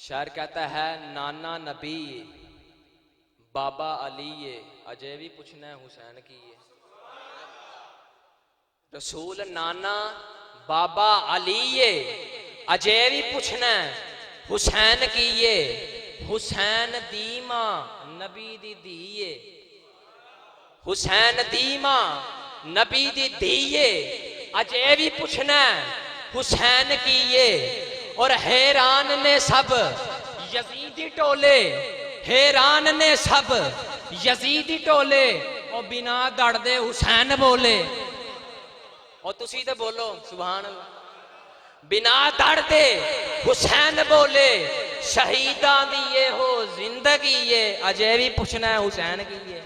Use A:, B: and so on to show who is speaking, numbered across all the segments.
A: शायर कहता है नाना नबी बाबा अली ये, अजय भी पूछना है हुसैन की ये। रसूल नाना बाबा अली ये, अजय भी पूछना है हुसैन की ये। हुसैन दीमा नबी दी धीए, हुसैन दीमा नबी दी धीए, अजय भी पूछना है हुसैन की ये। और हैरान ने सब यजीदी टोले, हैरान ने सब यजीदी टोले, और बिना दड़दे हुसैन बोले। और तुसी तो बोलो सुभान अल्लाह। बिना दड़दे हुसैन बोले, शहीदा दिए हो जिंदगी ये, अजय भी पूछना है हुसैन की ये।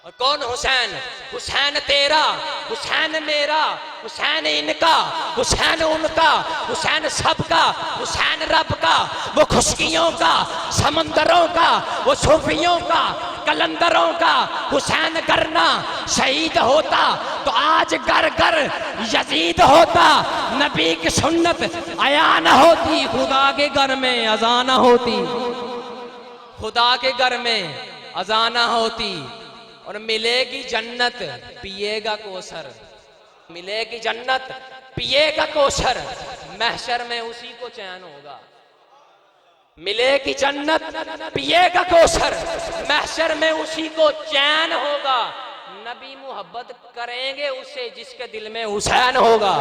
A: और कौन हुसैन? हुसैन तेरा, हुसैन मेरा, हुसैन इनका, हुसैन उनका, हुसैन सबका, हुसैन रब का, वो खुशकियों का, समंदरों का, वो सूफियों का, कलंदरों का। हुसैन करना शहीद होता तो आज घर घर यजीद होता। नबी की सुन्नत आया न होती, खुदा के घर में अजान होती, खुदा के घर में अजान होती। और मिलेगी जन्नत पिएगा कोसर, मिलेगी जन्नत पिएगा कोसर, महशर में उसी को चैन होगा। मिलेगी जन्नत पिएगा कोसर, महशर में उसी को चैन होगा। नबी मोहब्बत करेंगे उससे जिसके दिल में हुसैन होगा।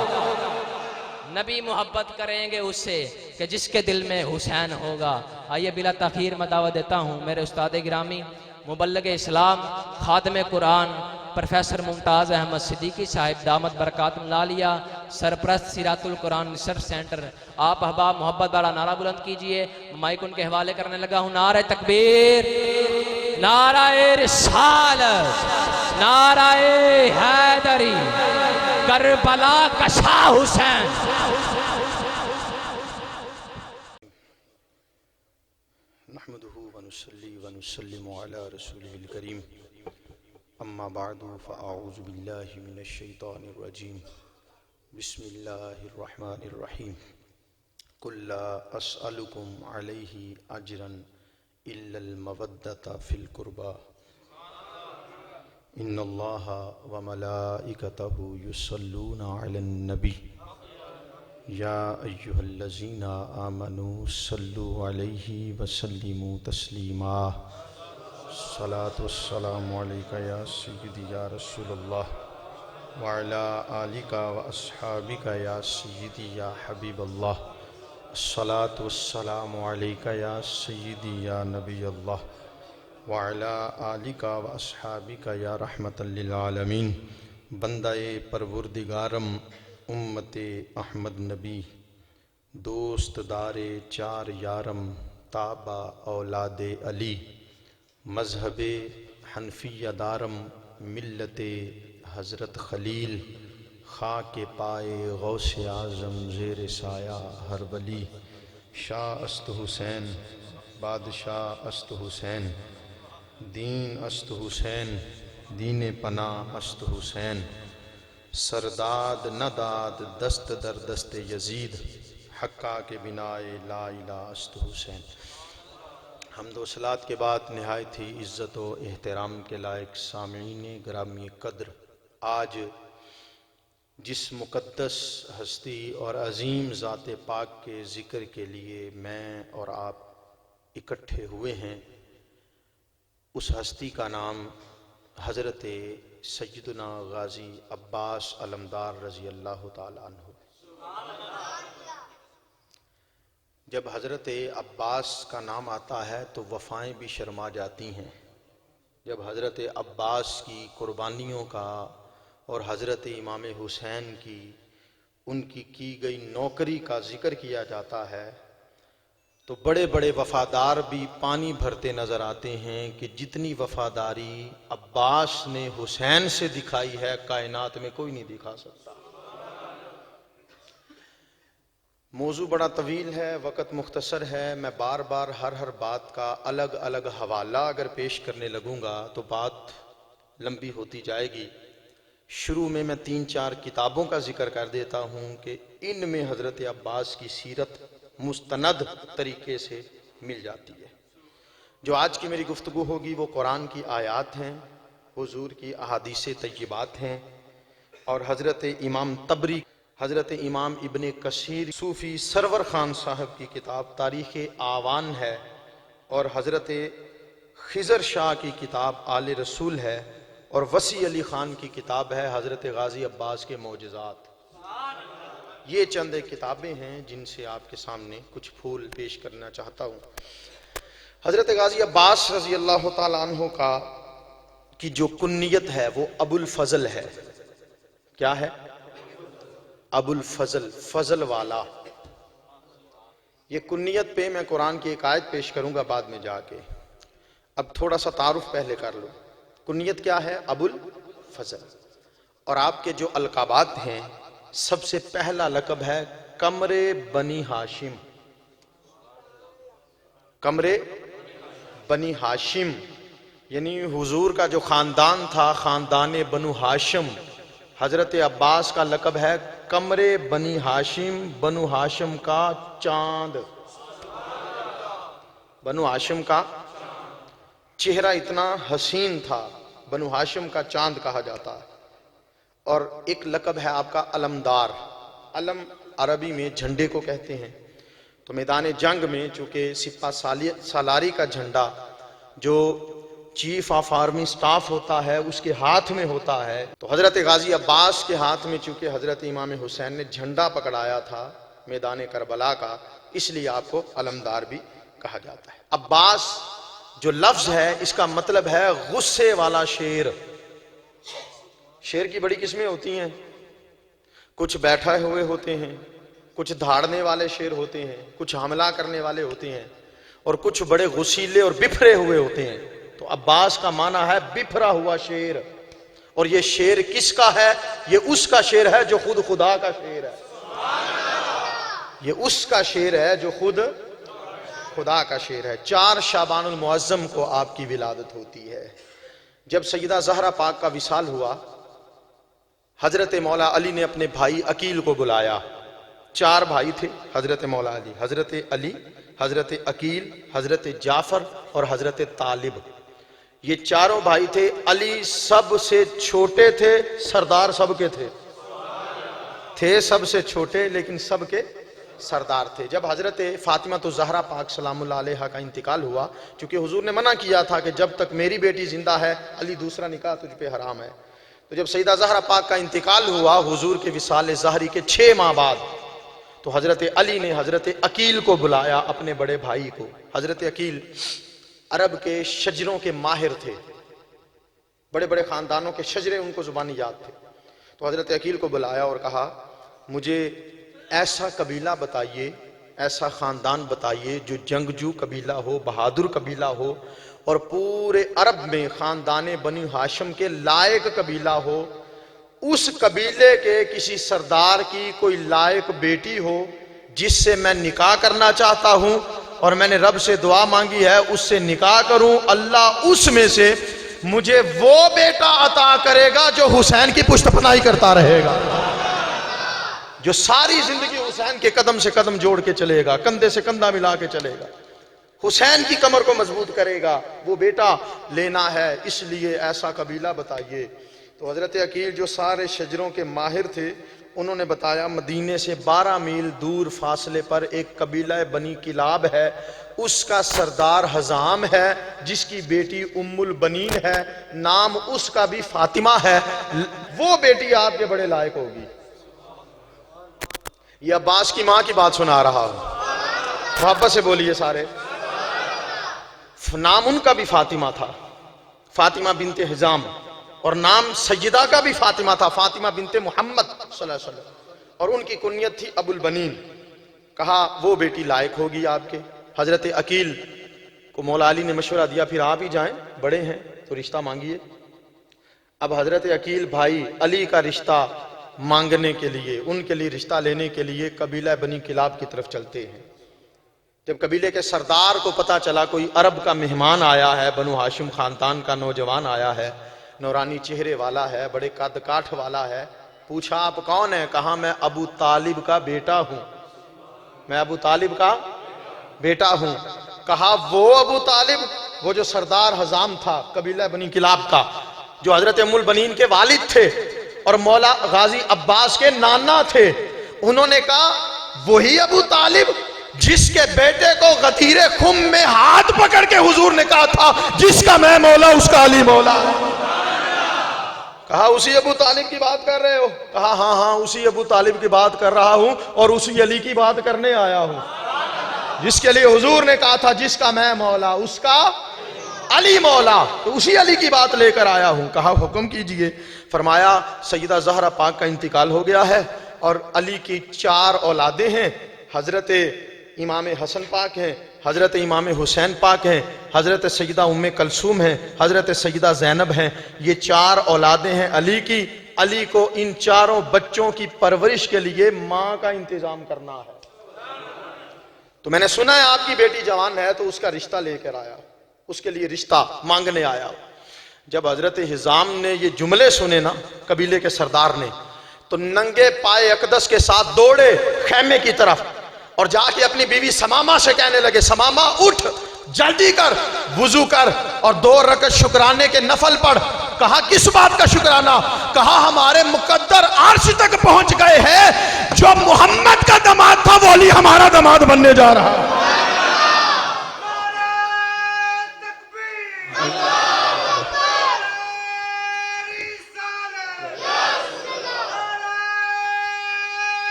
A: नबी मोहब्बत करेंगे उससे कि जिसके दिल में हुसैन होगा। आइए बिला तखीर मैं दावत देता हूँ मेरे उस्ताद गिरामी मुबल्लिग इस्लाम खादम कुरान प्रोफेसर मुमताज़ अहमद सिद्दीकी साहिब दामत बरकातुहुम लालिया, सरप्रस्त सिरातुल कुरान रिसर्च सेंटर। आप अहबाब मोहब्बत वाला नारा बुलंद कीजिए। माइक उनके हवाले करने लगा हूँ। नारे तकबीर, नाराए रिसालत, नाराए हैदरी, करबला का शाह हुसैन।
B: नहमदुहु व नुसल्ली व नुसल्लिमु अला रसूलिहिल करीम, अम्मा बअदु फ़अऊज़ु बिल्लाहि मिनश शैतानिर रजीम, बिस्मिल्लाहिर रहमानिर रहीम। कुल ला अस्अलुकुम अलैहि अजरन इल्लल मवद्दता फिल कुर्बा, इन्नल्लाहा व मलाइकतहु युसल्लूना अलन नबी, या अय्युहल्लज़ीना आमनू सल्लु अलैहि वसल्लिमू तस्लीमा। सलातु वस्सलामु अलैका या सय्यदी या रसूलल्लाह व अला आलिका व अस्हाबिका या सय्यदी या हबीबल्लाह। सलातु वस्सलामु अलैका या सय्यदी या नबीयल्लाह व अला आलिका व अस्हाबिका या रहमतल लिल आलमीन। बंदाए परवरदिगारम उम्मते अहमद नबी, दोस्त दारे चार यारम, ताबा औलादे अली, मजहबे हनफिया दारम, मिल्लते हज़रत खलील, खाके पाए गौसे आज़म ज़ेर साया हर वली। शाह अस्त हुसैन, बादशाह अस्त हुसैन, दीन अस्त हुसैन, दीन पना अस्त हुसैन। सरदाद नदाद दस्त दर दस्त यजीद, हक्का के बिनाए ला इलाहा अस्त हुसैन। हम्द व सलात के बाद नहायत ही इज़्ज़त व एहतराम के लायक सामीन ग्रामी कद्र, आज जिस मुक़द्दस हस्ती और अज़ीम ज़ात पाक के ज़िक्र के लिए मैं और आप इकट्ठे हुए हैं, उस हस्ती का नाम हज़रत सैयदना गाज़ी अब्बास अलमदार रज़ी अल्लाह ताला अन्हु। जब हज़रत अब्बास का नाम आता है तो वफ़ाएँ भी शर्मा जाती हैं। जब हज़रत अब्बास की कुर्बानियों का और हज़रत इमाम हुसैन की उनकी की गई नौकरी का ज़िक्र किया जाता है तो बड़े बड़े वफ़ादार भी पानी भरते नज़र आते हैं कि जितनी वफ़ादारी अब्बास ने हुसैन से दिखाई है कायनात में कोई नहीं दिखा सकता। मौजू बड़ा तवील है, वक़्त मुख्तसर है। मैं बार बार हर बात का अलग अलग हवाला अगर पेश करने लगूँगा तो बात लंबी होती जाएगी। शुरू में मैं 3-4 किताबों का जिक्र कर देता हूँ कि इनमें हज़रत अब्बास की सीरत मुस्तनद तरीके से मिल जाती है। जो आज की मेरी गुफ्तगू होगी वो कुरान की आयात हैं, हुजूर की अहादीस तय्यबात हैं और हज़रत इमाम तबरी, हज़रत इमाम इब्ने कसीर सूफ़ी सरवर ख़ान साहब की किताब तारीख़ आवान है और हज़रत खिज़र शाह की किताब आले रसूल है और वसी अली ख़ान की किताब है हज़रत गाज़ी अब्बास के मौजज़ात। ये चंद किताबें हैं जिनसे आपके सामने कुछ फूल पेश करना चाहता हूँ। हज़रत गाज़ी अब्बास रज़ी अल्लाह ताला अन्हु का की जो कुन्नियत है वो अबुल फजल है। क्या है? अबुल फजल, फजल वाला। ये कुन्नियत पे मैं कुरान की एक आयत पेश करूंगा बाद में जाके। अब थोड़ा सा तारुफ पहले कर लो। कुन्नियत क्या है? अबुल फजल। और आपके जो अलकाबात हैं, सबसे पहला लकब है कमरे बनी हाशिम। कमरे बनी हाशिम यानी हुजूर का जो खानदान था, खानदान बनु हाशिम। हजरत अब्बास का लकब है कमरे बनी हाशिम, बनु हाशिम का चांद। बनु हाशिम का चेहरा इतना हसीन था, बनु हाशिम का चांद कहा जाता है। और एक लकब है आपका अलमदार। अलम अरबी में झंडे को कहते हैं। तो मैदान जंग में चूंकि सिपा सालारी का झंडा जो चीफ ऑफ आर्मी स्टाफ होता है उसके हाथ में होता है, तो हजरत गाजी अब्बास के हाथ में चूंकि हजरत इमाम हुसैन ने झंडा पकड़ाया था मैदान करबला का, इसलिए आपको अलमदार भी कहा जाता है। अब्बास जो लफ्ज है इसका मतलब है गुस्से वाला शेर। शेर की बड़ी किस्में होती हैं, कुछ बैठे हुए होते हैं, कुछ धाड़ने वाले शेर होते हैं, कुछ हमला करने वाले होते हैं और कुछ बड़े गुस्सीले और बिफरे हुए होते हैं। तो अब्बास का माना है बिफरा हुआ शेर। और ये शेर किसका है? ये उसका शेर है जो खुद खुदा का शेर है। ये उसका शेर है जो खुद खुदा का शेर है। 4 शाबानुल मुअज्जम को आपकी विलादत होती है। जब सैयदा ज़हरा पाक का विसाल हुआ, हजरत मौला अली ने अपने भाई अकील को बुलाया। 4 भाई थे हजरत मौला अली, हजरत अली, हजरत अकील, हजरत जाफर और हजरत तालिब। ये चारों भाई थे। अली सबसे छोटे थे, सरदार सबके थे सबसे छोटे लेकिन सबके सरदार थे। जब हजरत फातिमा तो ज़हरा पाक सलामुल्लाह अलैहा का इंतकाल हुआ, क्योंकि हुजूर ने मना किया था कि जब तक मेरी बेटी जिंदा है अली दूसरा निकाह तुझ पे हराम है। तो जब सैयदा ज़हरा पाक का इंतकाल हुआ हुजूर के विसाल ज़हरी के 6 माह बाद, तो हजरत अली ने हजरत अकील को बुलाया, अपने बड़े भाई को। हजरत अकील अरब के शजरों के माहिर थे, बड़े बड़े खानदानों के शजरे उनको जुबानी याद थे। तो हजरत अकील को बुलाया और कहा, मुझे ऐसा कबीला बताइए, ऐसा खानदान बताइए जो जंगजू कबीला हो, बहादुर कबीला हो और पूरे अरब में खानदान बनी हाशिम के लायक कबीला हो। उस कबीले के किसी सरदार की कोई लायक बेटी हो जिससे मैं निकाह करना चाहता हूं और मैंने रब से दुआ मांगी है उससे निकाह करूं, अल्लाह उसमें से मुझे वो बेटा अता करेगा जो हुसैन की पुष्टपनाही करता रहेगा, जो सारी जिंदगी हुसैन के कदम से कदम जोड़ के चलेगा, कंधे से कंधा मिला के चलेगा, हुसैन की कमर को मजबूत करेगा। वो बेटा लेना है, इसलिए ऐसा कबीला बताइए। तो हजरत अकील जो सारे शजरों के माहिर थे, उन्होंने बताया मदीने से 12 मील दूर फासले पर एक कबीला बनी किलाब है, उसका सरदार हजाम है जिसकी बेटी उम्मुल बनीन है, नाम उसका भी फातिमा है, वो बेटी आपके बड़े लायक होगी। ये अब्बास की मां की बात सुना रहा हूं, मोहब्बत से बोलिए सारे। नाम उनका भी फातिमा था, फातिमा बिनते हिजाम, और नाम सैयदा का भी फातिमा था, फातिमा बिनते मोहम्मद सल्लल्लाहु अलैहि वसल्लम, और उनकी कुनियत थी अबुल बनीन। कहा वो बेटी लायक होगी आपके। हजरत अकील को मौला अली ने मशवरा दिया, फिर आप ही जाएं, बड़े हैं तो रिश्ता मांगिए। अब हजरत अकील भाई अली का रिश्ता मांगने के लिए, उनके लिए रिश्ता लेने के लिए कबीला बनी किलाब की तरफ चलते हैं। जब कबीले के सरदार को पता चला कोई अरब का मेहमान आया है, बनु हाशिम खानदान का नौजवान आया है, नौरानी चेहरे वाला है, बड़े कद काठ वाला है, पूछा आप कौन है? कहा मैं अबू तालिब का बेटा हूं। मैं अबू तालिब का बेटा हूं। कहा वो अबू तालिब, वो जो सरदार हजाम था कबीला बनी किलाब का, जो हजरत उम्मुल बनीन के वालिद थे और मौला गाजी अब्बास के नाना थे। उन्होंने कहा वही अबू तालिब जिसके बेटे को गतीरे खुम में हाथ पकड़ के हुजूर ने कहा था जिसका मैं मौला उसका अली मौला। कहा उसी अबू तालिब की बात कर रहे हो? कहा हाँ हाँ उसी अबू तालिब की बात कर रहा हूं और उसी अली की बात करने आया हूं जिसके लिए हुजूर ने कहा था जिसका मैं मौला उसका अली मौला। तो उसी अली की बात लेकर आया हूं। कहा हुक्म कीजिए। फरमाया सैयदा ज़हरा पाक का इंतकाल हो गया है और अली की 4 औलादें हैं। हजरत इमाम हसन पाक हैं, हजरत इमाम हुसैन पाक हैं, हजरत सैयदा उम्मे कलसूम हैं, हजरत सैयदा ज़ैनब हैं। ये 4 औलादें हैं अली की। अली को इन चारों बच्चों की परवरिश के लिए माँ का इंतजाम करना है। तो मैंने सुना है आपकी बेटी जवान है, तो उसका रिश्ता लेकर आया, उसके लिए रिश्ता मांगने आया। जब हजरत हिजाम ने ये जुमले सुने ना कबीले के सरदार ने, तो नंगे पाए अकदस के साथ दौड़े खैमे की तरफ और जाके अपनी बीवी समामा से कहने लगे, समामा उठ, जल्दी कर, वुजू कर और 2 रकअत शुक्राने के नफल पढ़। कहा किस बात का शुक्राना? कहा हमारे मुकद्दर अर्श तक पहुंच गए हैं, जो मोहम्मद का दामाद था वो अली हमारा दामाद बनने जा रहा है।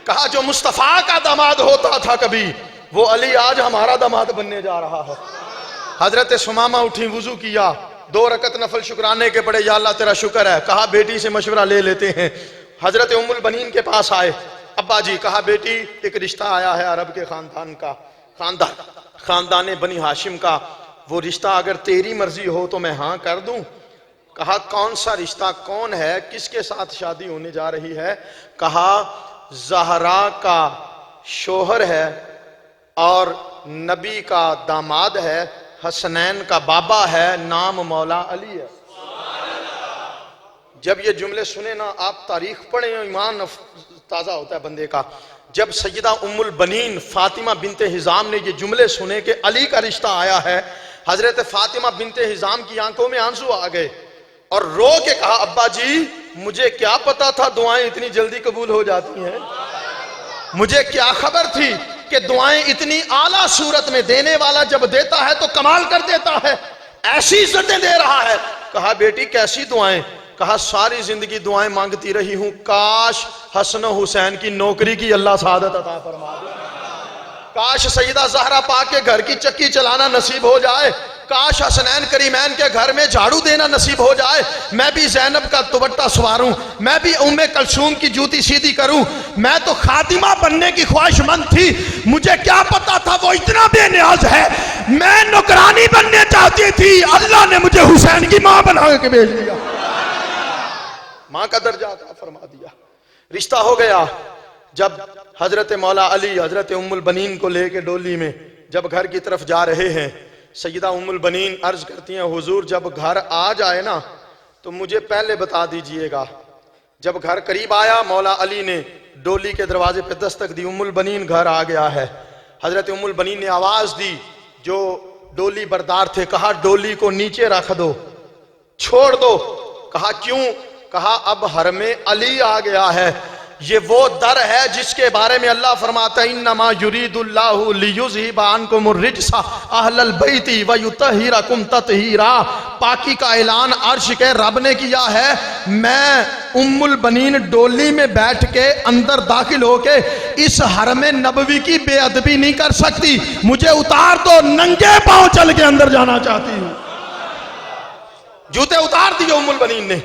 B: कहा जो मुस्तफा का दामाद होता था कभी, वो अली आज हमारा दामाद बनने जा रहा है। हजरत सुमामा उठी, वुजू किया, 2 रकत नफल शुक्राने के पड़े, या अल्लाह तेरा शुक्र है। कहा बेटी से मशवरा ले लेते हैं। हजरत उम्मुल बनीन के पास आए, अब्बा जी, कहा बेटी एक रिश्ता आया है अरब के खानदान का, खानदान बनी हाशिम का, वो रिश्ता अगर तेरी मर्जी हो तो मैं हाँ कर दूं। कहा कौन सा रिश्ता, कौन है, किसके साथ शादी होने जा रही है? कहा ज़हरा का शोहर है और नबी का दामाद है, हसनैन का बाबा है, नाम मौला अली है। जब ये जुमले सुने ना, आप तारीख पढ़े, ईमान ताज़ा होता है बंदे का। जब सैयदा उम्मुल बनीन फातिमा बिनते हिजाम ने ये जुमले सुने कि अली का रिश्ता आया है, हजरत फातिमा बिनते हिजाम की आंखों में आंसू आ गए और रो के कहा अब्बा जी मुझे क्या पता था दुआएं इतनी जल्दी कबूल हो जाती हैं, मुझे क्या खबर थी कि दुआएं इतनी आला सूरत में देने वाला जब देता है तो कमाल कर देता है, ऐसी इज्जतें दे रहा है। कहा बेटी कैसी दुआएं? कहा सारी जिंदगी दुआएं मांगती रही हूं, काश हसन हुसैन की नौकरी की अल्लाह सादत अता फरमा दे, काश सैयदा ज़हरा पाक के घर की चक्की चलाना नसीब हो जाए, काश हसनैन करीमैन के घर में झाड़ू देना नसीब हो जाए, मैं भी ज़ैनब का दुपट्टा सवारूं, मैं भी उम्मे कलसूम की जूती सीधी करूं। मैं तो खातिमा बनने की ख्वाहिशमंद थी, मुझे क्या पता था वो इतना बेनियाज है। मैं नौकरानी बनने चाहती थी, अल्लाह ने मुझे हुसैन की मां बना के भेज दिया, मां का दर्जा अता फरमा दिया। रिश्ता हो गया। जब हजरत मौला अली हजरत उम्मुल बनीन को लेके डोली में जब घर की तरफ जा रहे हैं, सैयदा उम्मुल बनीन अर्ज करती हैं हुजूर जब घर आ जाए ना तो मुझे पहले बता दीजिएगा। जब घर करीब आया, मौला अली ने डोली के दरवाजे पे दस्तक दी, उम्मुल बनीन घर आ गया है। हजरत उम्मुल बनीन ने आवाज दी, जो डोली बरदार थे, कहा डोली को नीचे रख दो, छोड़ दो। कहा क्यों? कहा अब हर में अली आ गया है, ये वो दर है जिसके बारे में अल्लाह फरमाता है इन्नमा युरीदुल्लाहु लियुज़हिबा अन्कुम अर्रिज्सा अहलल बैति व युतहिरकुम ततहीरा। पाकी का ऐलान अर्श के रब ने किया है, मैं उम्मुल बनीन डोली में बैठ के अंदर दाखिल होके इस हरम नबवी की बेअदबी नहीं कर सकती, मुझे उतार दो, नंगे पांव चल के अंदर जाना चाहती हूं। जूते उतार दिए उम्मुल बनीन ने।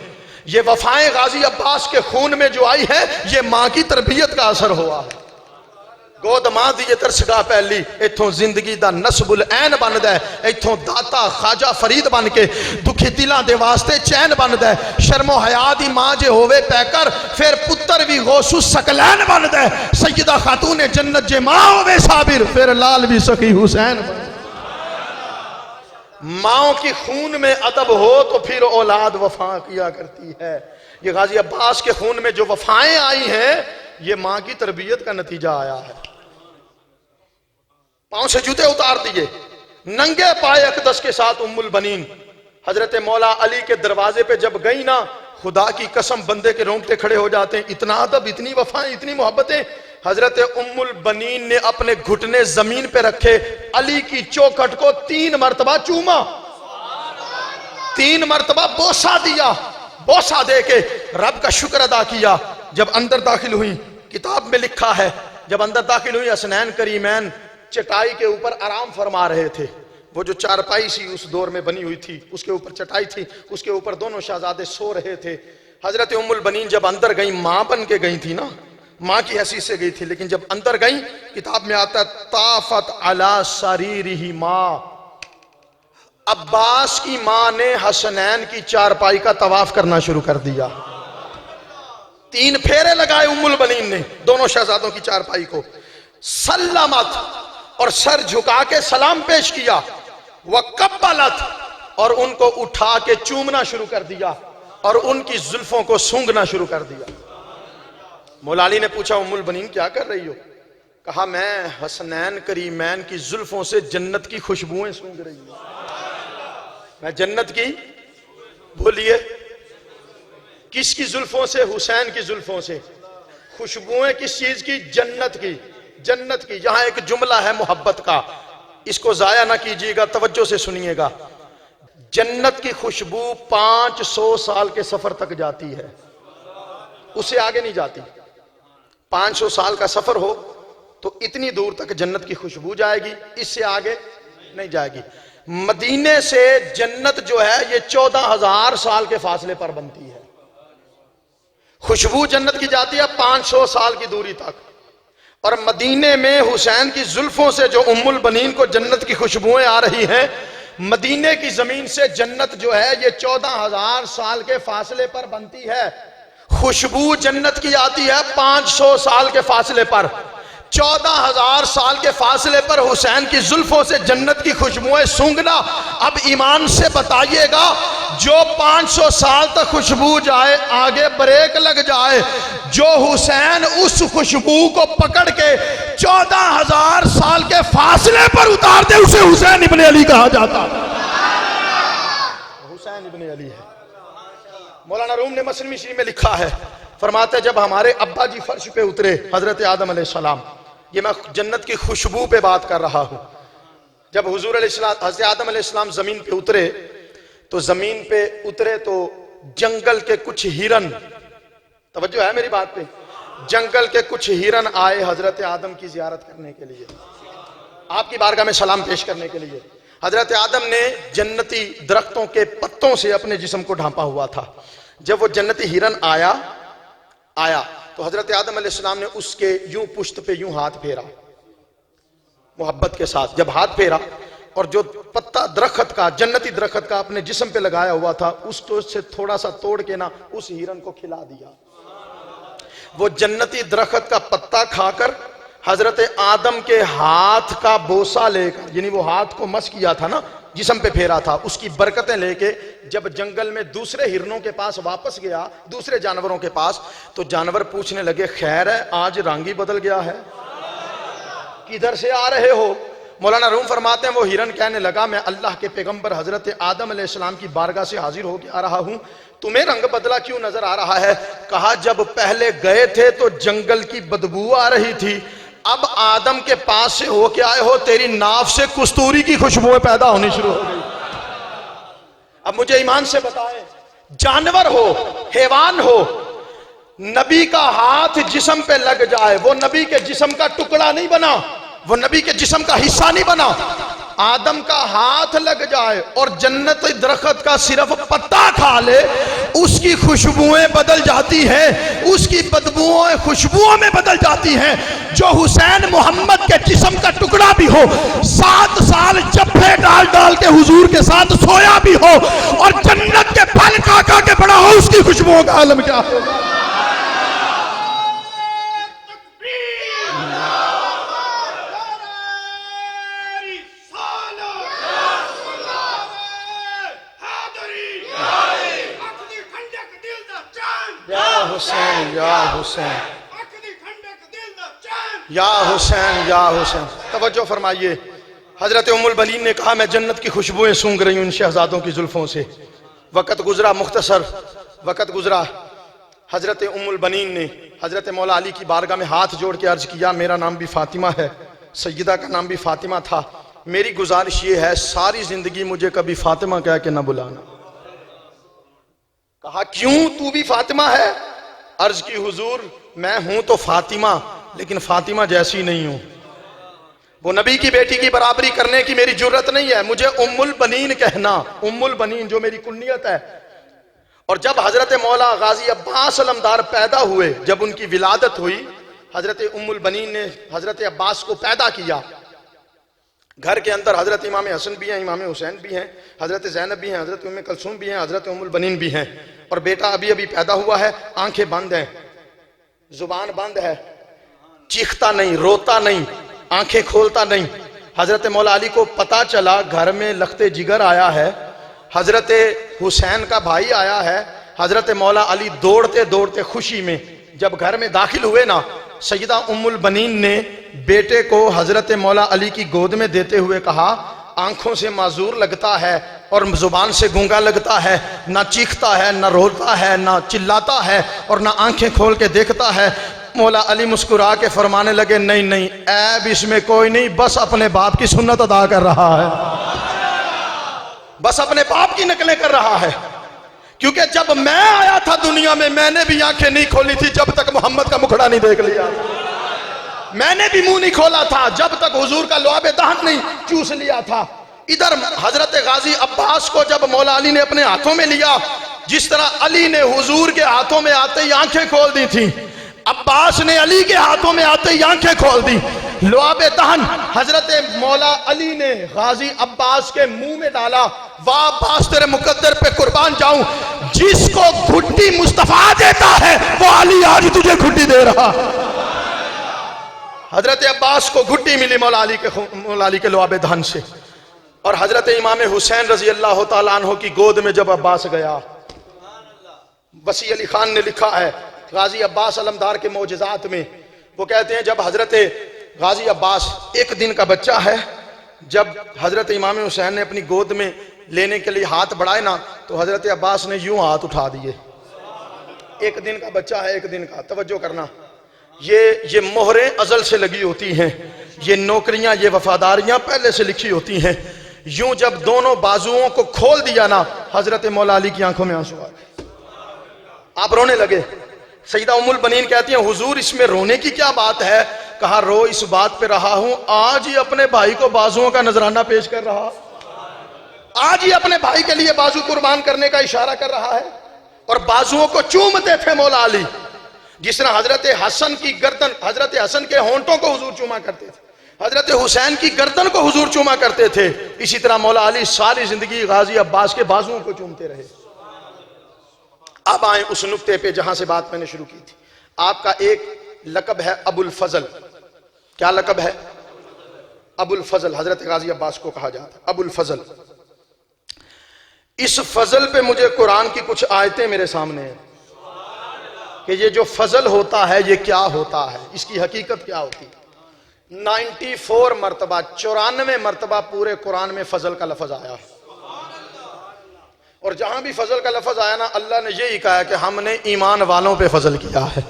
B: ये वफाएं गाजी अब्बास के खून में जो आई है, ये मां की तरबियत का असर हुआ है। गोद मां दी ये तरसगा पहली, इथों जिंदगी दा नस्बुल ऐन बनदा है, इथों दाता ख्वाजा फरीद बन के दुखी दिलां दे वास्ते चैन बनदा है। शर्मो हया दी मां जे होवे पैकर, फिर पुत्र भी गौसु सकलैन बनदा है। सैयदा खातून जन्नत जे मां होवे साबिर, फिर लाल भी सखी हुसैन बनदा। माओ की खून में अदब हो तो फिर औलाद वफा किया करती है। ये गाजी अब्बास के खून में जो वफाएं आई हैं, ये मां की तरबियत का नतीजा आया है। पांव से जूते उतार दिए, नंगे पाए अकदस के साथ उम्मुल बनीन हजरत मौला अली के दरवाजे पे जब गई ना, खुदा की कसम बंदे के रोंगटे खड़े हो जाते हैं। इतना अदब, इतनी वफाएं, इतनी मोहब्बतें। हजरत उम्मुल बनीन ने अपने घुटने जमीन पे रखे, अली की चौखट को 3 मरतबा चूमा, 3 मरतबा बोसा दिया, बोसा दे के रब का शुक्र अदा किया। जब अंदर दाखिल हुई, किताब में लिखा है, जब अंदर दाखिल हुई हसनैन करीमैन चटाई के ऊपर आराम फरमा रहे थे। वो जो चारपाई सी उस दौर में बनी हुई थी, उसके ऊपर चटाई थी, उसके ऊपर दोनों शहजादे सो रहे थे। हजरत उम्मुल बनीन जब अंदर गई, मां बन के गई थी ना, मां की हैसियत से गई थी, लेकिन जब अंदर गई, किताब में आता है ताफत अला सरीरिही मां, अब्बास की मां ने हसनैन की चारपाई का तवाफ करना शुरू कर दिया। 3 फेरे लगाए उम्मुल बनीन ने दोनों शहजादों की चारपाई को, सल्लमत और सर झुका के सलाम पेश किया, वह कब्बलत और उनको उठा के चूमना शुरू कर दिया और उनकी जुल्फों को सूंघना शुरू कर दिया। मौला अली ने पूछा उम्मुल बनीन क्या कर रही हो? कहा मैं हसनैन करीमैन की जुल्फों से जन्नत की खुशबुएं सूंघ रही हूं। मैं जन्नत की, बोलिए किसकी जुल्फों से? हुसैन की जुल्फों से। खुशबुएं किस चीज की? जन्नत की, जन्नत की। यहां एक जुमला है मोहब्बत का, इसको जाया ना कीजिएगा, तवज्जो से सुनिएगा। जन्नत की खुशबू 500 साल के सफर तक जाती है, उससे आगे नहीं जाती। 500 साल का सफर हो तो इतनी दूर तक जन्नत की खुशबू जाएगी, इससे आगे नहीं जाएगी। मदीने से जन्नत जो है ये 14,000 साल के फासले पर बनती है। खुशबू जन्नत की जाती है 500 साल की दूरी तक, और मदीने में हुसैन की जुल्फों से जो उम्मुल बनीन को जन्नत की खुशबुएं आ रही हैं, मदीने की जमीन से जन्नत जो है ये 14,000 साल के फासले पर बनती है। खुशबू जन्नत की आती है 500 साल के फासले पर, 14,000 साल के फासले पर हुसैन की जुल्फों से जन्नत की खुशबुएं सूंघना। अब ईमान से बताइएगा, जो 500 साल तक खुशबू जाए, आगे ब्रेक लग जाए, जो हुसैन उस खुशबू को पकड़ के 14,000 साल के फासले पर उतार दे, उसे हुसैन इब्ने अली कहा जाता। हुसैन इब्ने अली है। मौलाना रूम ने मसनवी शरीफ में लिखा है, फरमाते जब हमारे अब्बा जी फर्श पे उतरे हजरत आदम अलैहिस्सलाम, ये मैं जन्नत की खुशबू पे बात कर रहा हूं, जब हुजूर हजरत आदम अलैहिस्सलाम जमीन पे उतरे तो जमीन पे उतरे तो जंगल के कुछ हिरन, तवज्जो है मेरी बात पे, जंगल के कुछ हिरन आए हजरत आदम की जियारत करने के लिए, आपकी बारगाह में सलाम पेश करने के लिए। हजरत आदम ने जन्नती दरख्तों के पत्तों से अपने जिस्म को ढांपा हुआ था। जब वो जन्नती हिरन आया तो हजरत आदम अलैहिस्सलाम ने उसके यूं पुश्त पे यूं हाथ फेरा मोहब्बत के साथ। जब हाथ फेरा और जो पत्ता दरख्त का, जन्नती दरख्त का अपने जिस्म पे लगाया हुआ था, उसको से थोड़ा सा तोड़ के ना उस हिरन को खिला दिया। वो जन्नती दरख्त का पत्ता खाकर हजरत आदम के हाथ का बोसा लेकर, यानी वो हाथ को मस किया था ना, जिस्म पे फेरा था, उसकी बरकतें लेके जब जंगल में दूसरे हिरनों के पास वापस गया, दूसरे जानवरों के पास, तो जानवर पूछने लगे, खैर है, आज रंग ही बदल गया है, किधर से आ रहे हो? मौलाना रूम फरमाते हैं वो हिरन कहने लगा, मैं अल्लाह के पैगंबर हजरत आदम अलैहिस्सलाम की बारगाह से हाजिर होकर आ रहा हूं, तुम्हें रंग बदला क्यों नजर आ रहा है? कहा जब पहले गए थे तो जंगल की बदबू आ रही थी, अब आदम के पास से होके आए हो, तेरी नाफ से कस्तूरी की खुशबुएं पैदा होनी शुरू हो गई। अब मुझे ईमान से बताएं, जानवर हो, हैवान हो, नबी का हाथ जिस्म पे लग जाए, वो नबी के जिस्म का टुकड़ा नहीं बना, वो नबी के जिस्म का हिस्सा नहीं बना। आदम का हाथ लग जाए और जन्नत दरख्त का सिर्फ पत्ता खा ले, उसकी खुशबुएं बदल जाती हैं, उसकी बदबुएं खुशबुओं में बदल जाती हैं। जो हुसैन मोहम्मद के जिस्म का टुकड़ा भी हो, 7 साल जफ्फे डाल डाल के हुजूर के साथ सोया भी हो, और जन्नत के फल खा के बड़ा हो, उसकी खुशबुओं का आलम क्या होगा? या हुसैन, या हुसैन, या हुसैन या हुसैन। तवज्जो फरमाइए, हजरत उम्मुल बनीन ने कहा मैं जन्नत की खुशबुएं सूंघ रही हूं इन शहजादों की जुल्फों से। वक़्त गुजरा, मुख्तसर वक़्त गुजरा। हजरत उम्मुल बनीन ने हजरत मौला अली की बारगाह में हाथ जोड़ के अर्ज किया, मेरा नाम भी फातिमा है, सैयदा का नाम भी फातिमा था, मेरी गुजारिश ये है सारी जिंदगी मुझे कभी फातिमा कह के ना बुलाना। कहा क्यों, तू भी फातिमा है? अर्ज की हुजूर मैं हूं तो फातिमा, लेकिन फातिमा जैसी नहीं हूं। वो नबी की बेटी की बराबरी करने की मेरी जुर्रत नहीं है, मुझे उम्मुल बनीन कहना, उम्मुल बनीन जो मेरी कुन्नियत है। और जब हजरत मौला गाजी अब्बास अलमदार पैदा हुए, जब उनकी विलादत हुई, हजरत उम्मुल बनीन ने हजरत अब्बास को पैदा किया। घर के अंदर हजरत इमाम हसन भी हैं, इमाम हुसैन भी हैं, हजरत ज़ैनब भी हैं, हजरत उम्मे कलसूम भी हैं, हजरत उम्मुल बनीन भी हैं। और बेटा अभी अभी पैदा हुआ है, आंखें बंद हैं, जुबान बंद है, चीखता नहीं, रोता नहीं, आंखें खोलता नहीं। हजरत मौला अली को पता चला घर में लखते जिगर आया है, हजरत हुसैन का भाई आया है। हजरत मौला अली दौड़ते दौड़ते खुशी में जब घर में दाखिल हुए ना, सैयदा उम्मुल बनीन ने बेटे को हजरत मौला अली की गोद में देते हुए कहा, आंखों से माजूर लगता है और जुबान से गूंगा लगता है, ना चीखता है, ना रोता है, ना चिल्लाता है और ना आंखें खोल के देखता है। मौला अली मुस्कुरा के फरमाने लगे, नहीं नहीं, ऐब इसमें कोई नहीं, बस अपने बाप की सुन्नत अदा कर रहा है, बस अपने बाप की नकलें कर रहा है। क्योंकि जब मैं आया था दुनिया में, मैंने भी आंखें नहीं खोली थी जब तक मोहम्मद का मुखड़ा नहीं देख लिया। मैंने भी मुंह नहीं खोला था जब तक हुजूर का लुआब दहन नहीं चूस लिया था। इधर हजरत गाजी अब्बास को जब मौला अली ने अपने हाथों में लिया, जिस तरह अली ने हुजूर के हाथों में आते ही आंखें खोल दी थी, अब्बास ने अली के हाथों में आते ही आंखें खोल दी। लुआब दहन हजरत मौला अली ने गाजी अब्बास के मुंह में डाला। वाह अब्बास, तेरे मुकद्दर पे कुर्बान जाऊं, जिसको घुट्टी मुस्तफा देता है वो अली आज तुझे घुट्टी दे रहा। हजरत अब्बास को घुट्टी मिली मौला अली के लुआब दहन से। और हजरत इमाम हुसैन रजी अल्लाह तआला अन्हु की गोद में जब अब्बास गया, वसी अली खान ने लिखा है गाजी अब्बास अलमदार के मौजज़ात में, वो कहते हैं जब हजरत गाजी अब्बास एक दिन का बच्चा है, जब हजरत इमाम हुसैन ने अपनी गोद में लेने के लिए हाथ बढ़ाए ना, तो हजरत अब्बास ने यूं हाथ उठा दिए। एक दिन का बच्चा है, एक दिन का, तवज्जो करना, ये मोहरें अजल से लगी होती हैं, ये नौकरियां, ये वफादारियां पहले से लिखी होती हैं। यूं जब दोनों बाजुओं को खोल दिया ना, हजरत मौला अली की आंखों में आंसू आ गए, आप रोने लगे। सैयदा उम्मुल बनीन कहती हैं, हुजूर इसमें रोने की क्या बात है? कहा रो इस बात पे रहा हूं, आज ही अपने भाई को बाजुओं का नजराना पेश कर रहा, आज ही अपने भाई के लिए बाजू कुर्बान करने का इशारा कर रहा है। और बाजुओं को चूमते थे मौला अली, जिस तरह हजरत हसन की गर्दन, हजरत हसन के होंठों को हुजूर चूमा करते थे, हजरत हुसैन की गर्दन को हुजूर चूमा करते थे, इसी तरह मौला अली सारी जिंदगी गाजी अब्बास के बाजुओं को चूमते रहे। अब आए उस नुक्ते पे जहां से बात मैंने शुरू की थी। आपका एक लकब है अबुल फजल। क्या लकब है? अबुल फजल। हजरत गाजी अब्बास को कहा जाता है अबुल फजल। इस फजल पे मुझे कुरान की कुछ आयतें मेरे सामने हैं कि ये जो फजल होता है ये क्या होता है, इसकी हकीकत क्या होती है। 94 मरतबा, 94 मरतबा पूरे कुरान में फजल का लफज आया है। और जहां भी फजल का लफज आया ना, अल्लाह ने यही कहा है कि हमने ईमान वालों पे फजल किया है।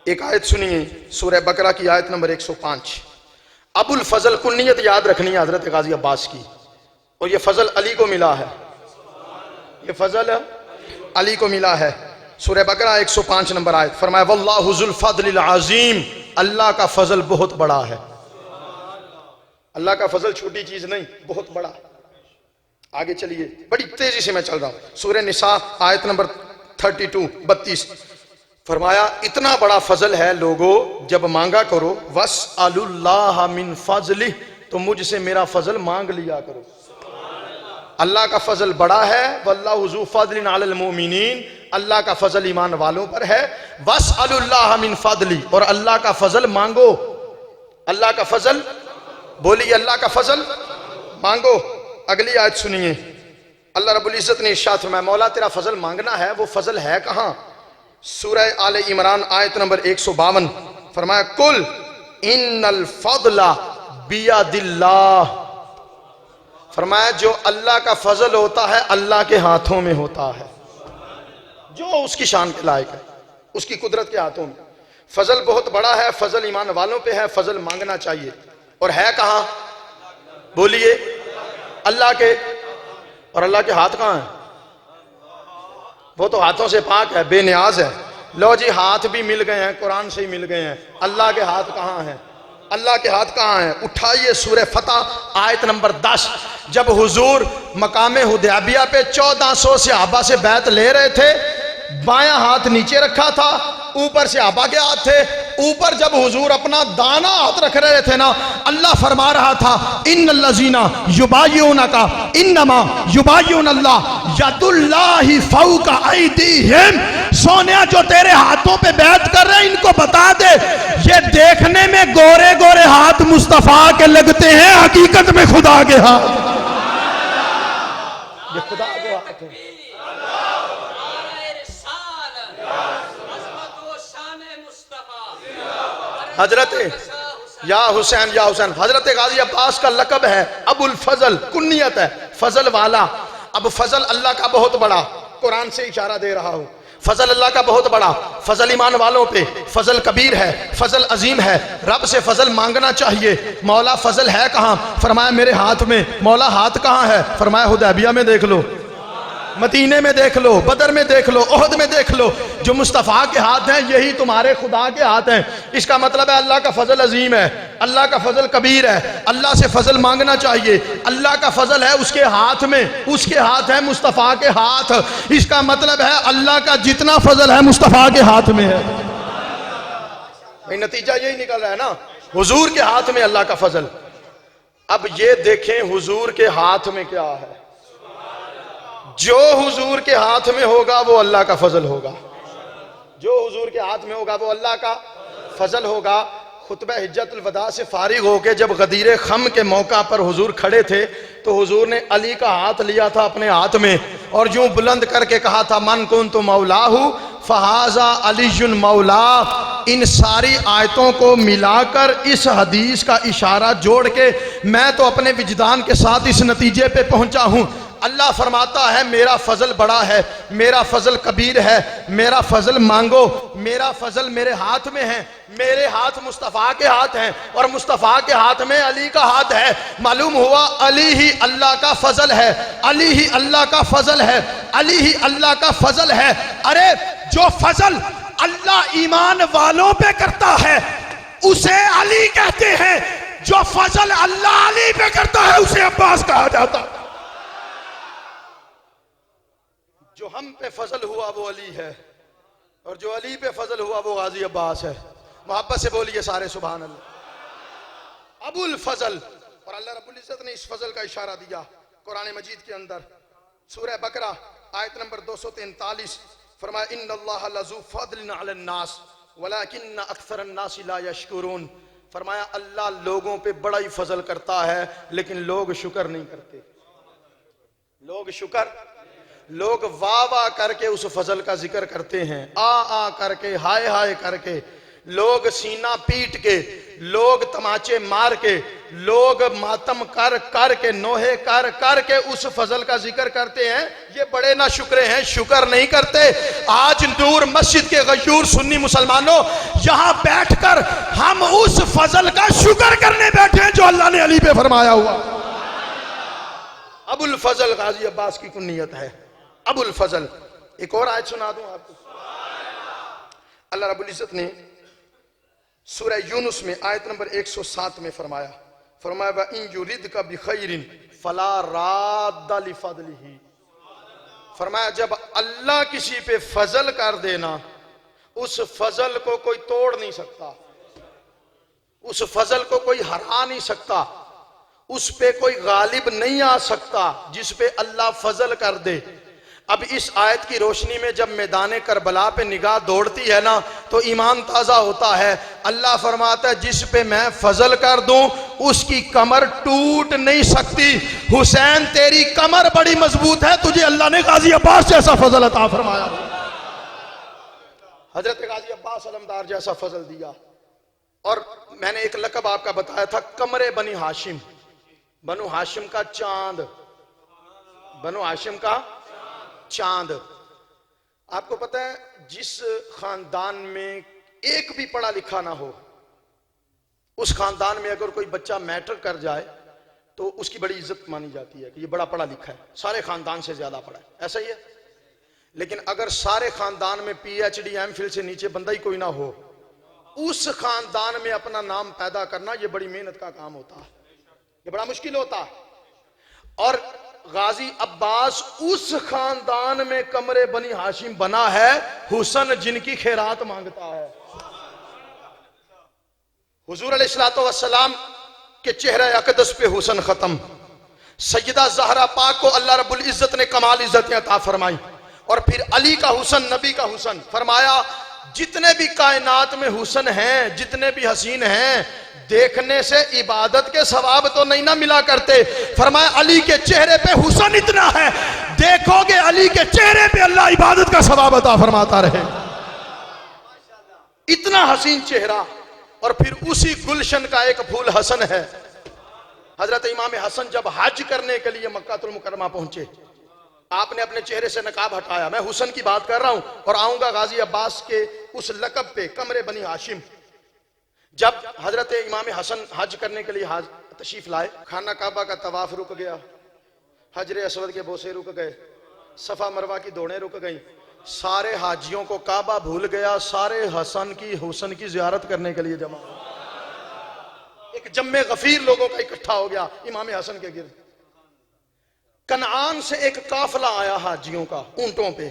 B: एक आयत सुनिए, सूरह बकरा की आयत नंबर 105। अबुल फजल कुन्नियत याद रखनी है हजरत गाजी अब्बास की, और ये फजल अली को मिला है, ये फजल अली को मिला है। सूरह बकरा 105 नंबर आयत, फरमाया वल्लाहु ज़ुल फ़ज़्लिल अज़ीम, अल्लाह का फजल बहुत बड़ा है। अल्लाह का फजल छोटी चीज नहीं, बहुत बड़ा। आगे चलिए, बड़ी तेजी से मैं चल रहा हूं। सूरह निसा आयत नंबर 32 फरमाया इतना बड़ा फजल है लोगों, जब मांगा करो वस्अलुल्लाह मिन फज़लिह, तो मुझसे मेरा फजल मांग लिया करो। अल्लाह का फजल बड़ा है। वल्लाहु ज़ु फ़ज़लिन अलल मुमिनीन, अल्लाह का फजल ईमान वालों पर है। वस्अलुल्लाह मिन फज़लिह, और अल्लाह का फजल मांगो। अल्लाह का फजल, बोलिए अल्लाह का फजल मांगो। अगली आयत सुनिए, अल्लाह रब्बुल इज्जत ने इरशाद फरमाया मौला तेरा फजल मांगना है, वो फजल है कहां? सूरह आले इमरान आयत नंबर 152, फरमाया कुल इन्नल फदला बियदिल्लाह, फरमाया जो अल्लाह का फजल होता है अल्लाह के हाथों में होता है, जो उसकी शान के लायक है उसकी कुदरत के हाथों में। फजल बहुत बड़ा है, फजल ईमान वालों पे है, फजल मांगना चाहिए। और है कहां? बोलिए अल्लाह के। और अल्लाह के हाथ कहां है? वो तो हाथों से पाक है, बेनियाज है। लो जी, हाथ भी मिल गए हैं, कुरान से ही मिल गए हैं। अल्लाह के हाथ कहां हैं? अल्लाह के हाथ कहां हैं? उठाइए सूरह फतह आयत नंबर 10। जब हुजूर मकामे हुदैबिया पे 1400 सहाबा से बैत ले रहे थे, बायां हाथ नीचे रखा था, ऊपर सहाबा के हाथ थे। ऊपर जब हुजूर अपना दाना हाथ रख रहे थे ना, अल्लाह फरमा रहा था इन्नल्लज़ीना युबाय्यूनका इन्नमा युबाय्यूनल्लाह यदुल्लाहि फौका ऐदीहिम। सोनिया, जो तेरे हाथों पे बैत कर रहे हैं इनको बता दे, ये देखने में गोरे गोरे हाथ मुस्तफा के लगते हैं, हकीकत में खुदा के हाथ, ये खुदा के हाथ है। हजरत या हुसैन हजरत गाजी अब्बास का लकब है अबुल फजल, कुन्नियत है फजल वाला। अब फजल अल्लाह का बहुत बड़ा, कुरान से इशारा दे रहा हूं, फजल अल्लाह का बहुत बड़ा, फजल ईमान वालों पे, फजल कबीर है, फजल अजीम है। रब से फजल मांगना चाहिए। मौला फजल है कहां? फरमाया मेरे हाथ में। मौला हाथ कहां है? फरमाया हुदैबिया में देख लो, मदीने में देख लो, बदर में देख लो, ओहद में देख लो। जो मुस्तफ़ा के हाथ हैं यही तुम्हारे खुदा के हाथ हैं। इसका मतलब है अल्लाह का फजल अजीम है, अल्लाह का फजल कबीर है। अल्लाह से फजल मांगना चाहिए। अल्लाह का फजल है उसके हाथ में, उसके हाथ है मुस्तफ़ा के हाथ। इसका मतलब है अल्लाह का जितना फजल है मुस्तफ़ा के हाथ में है। भाई नतीजा यही निकल रहा है ना, हुजूर के हाथ में अल्लाह का फजल। अब ये देखें हुजूर के हाथ में क्या है। जो हुजूर के हाथ में होगा वो अल्लाह का फजल होगा, जो हुजूर के हाथ में होगा वो अल्लाह का फजल होगा। खुतबा हिज्जतुल वदा से फारिग होके जब गदीर खम के मौका पर हुजूर खड़े थे तो हुजूर ने अली का हाथ लिया था अपने हाथ में और यूं बुलंद करके कहा था मन कुन्तु मौलाहु फहाजा अलीयुन मौला। इन सारी आयतों को मिलाकर इस हदीस का इशारा जोड़ के मैं तो अपने विजदान के साथ इस नतीजे पे पहुंचा हूं। अल्लाह फरमाता है मेरा फजल बड़ा है, मेरा फजल कबीर है, मेरा फजल मांगो, मेरा फजल मेरे हाथ में है। मेरे हाथ मुस्तफ़ा के हाथ हैं और मुस्तफ़ा के हाथ में अली का हाथ है। मालूम हुआ अली ही अल्लाह का फजल है, अली ही अल्लाह का फजल है, अली ही अल्लाह का फजल है। अरे जो फजल अल्लाह ईमान वालों पे करता है उसे अली कहते हैं, जो फजल अल्लाह अली पे करता है उसे अब्बास कहा जाता है। जो हम पे फजल हुआ वो अली है और जो अली पे फजल हुआ वो गाजी अब्बास है। मोहब्बत से बोलिए सारे सुभान अल्लाह। अबुल फजल, और अल्लाह रब्बुल इज्जत ने इस फजल का इशारा दिया कुरान मजीद के अंदर सूरह बकरा आयत नंबर 243। फरमाया इन्नल्लाह लज़ू फद्लिन अलन नास वलाकिन्न अक्सरन नास ला यशकुरून। फरमाया अल्लाह लोगों पे बड़ा ही फजल करता है लेकिन लोग शुक्र नहीं करते। लोग वाह वाह करके उस फजल का जिक्र करते हैं, आ करके, हाय हाय करके, लोग सीना पीट के, लोग तमाचे मार के, लोग मातम कर कर के, नोहे कर कर के उस फजल का जिक्र करते हैं। ये बड़े ना शुक्रे हैं, शुक्र नहीं करते। आज नूर मस्जिद के गयूर सुन्नी मुसलमानों यहां बैठकर हम उस फजल का शुक्र करने बैठे हैं जो अल्लाह ने अली पे फरमाया हुआ। अबुल फजल गाजी अब्बास की कुन्नियत है अबुल फजल। एक और आयत सुना दूं आपको। अल्लाह रब्बुल इज्जत ने सूरह यूनुस में आयत नंबर 107 में फरमाया व इन युरिदका बिखैरिन फला राद्दा लिफदलिही। फरमाया जब अल्लाह किसी पे फजल कर देना उस फजल को कोई तोड़ नहीं सकता, उस फजल को कोई हरा नहीं सकता, उस पे कोई गालिब नहीं आ सकता जिस पे अल्लाह फजल कर दे। अब इस आयत की रोशनी में जब मैदान करबला पे निगाह दौड़ती है ना तो ईमान ताज़ा होता है। अल्लाह फरमाता है जिस पे मैं फजल कर दूं उसकी कमर टूट नहीं सकती। हुसैन तेरी कमर बड़ी मजबूत है, तुझे अल्लाह ने गाजी अब्बास जैसा फजल अता फरमाया, हजरत गाजी अब्बास अलमदार जैसा फजल दिया। और मैंने एक लकब आपका बताया था, कमरे बनी हाशिम, बनु हाशिम का चांद, बनु हाशिम का चांद। आपको पता है जिस खानदान में एक भी पढ़ा लिखा ना हो, उस खानदान में अगर कोई बच्चा मैट्रिक कर जाए तो उसकी बड़ी इज्जत मानी जाती है कि ये बड़ा पढ़ा लिखा है, सारे खानदान से ज्यादा पढ़ा है, ऐसा ही है। लेकिन अगर सारे खानदान में पीएचडी एमफिल से नीचे बंदा ही कोई ना हो, उस खानदान में अपना नाम पैदा करना ये बड़ी मेहनत का काम होता है, ये बड़ा मुश्किल होता है। और गाजी अब्बास उस खानदान में कमरे बनी हाशिम बना है, हुसन जिनकी खैरात मांगता है। हुजूर अलैहिस्सलातु वस्सलाम के चेहरे अक़दस पे हुसन खत्म। सैयदा ज़हरा पाक को अल्लाह रब्बुल इज्जत ने कमाल इज्जतें अता फरमाई। और फिर अली का हुसन, नबी का हुसन, फरमाया जितने भी कायनात में हुसन हैं, जितने भी हसीन हैं, देखने से इबादत के सवाब तो नहीं ना मिला करते। फरमाया अली के चेहरे पे हुसन इतना है, देखोगे अली के चेहरे पे अल्लाह इबादत का सवाब अता फरमाता रहे। इतना हसीन चेहरा। और फिर उसी गुलशन का एक फूल हसन है। हजरत इमाम हसन जब हज करने के लिए मक्कातुल मुकर्रमा पहुंचे, आपने अपने चेहरे से नकाब हटाया। मैं हुसन की बात कर रहा हूं और आऊंगा गाजी अब्बास के उस लकब पे, कमरे बनी हाशिम। जब हजरत इमाम हसन हज करने के लिए तशरीफ लाए, खाना काबा का तवाफ रुक गया, हजरे असवद के बोसे रुक गए, सफा मरवा की दौड़ें रुक गई, सारे हाजियों को काबा भूल गया, सारे हुसन की जियारत करने के लिए जमा। एक जम्मे गफीर लोगों का इकट्ठा हो गया इमाम हसन के गिर्द। कनान से एक काफिला आया हाजियों का ऊंटों पे।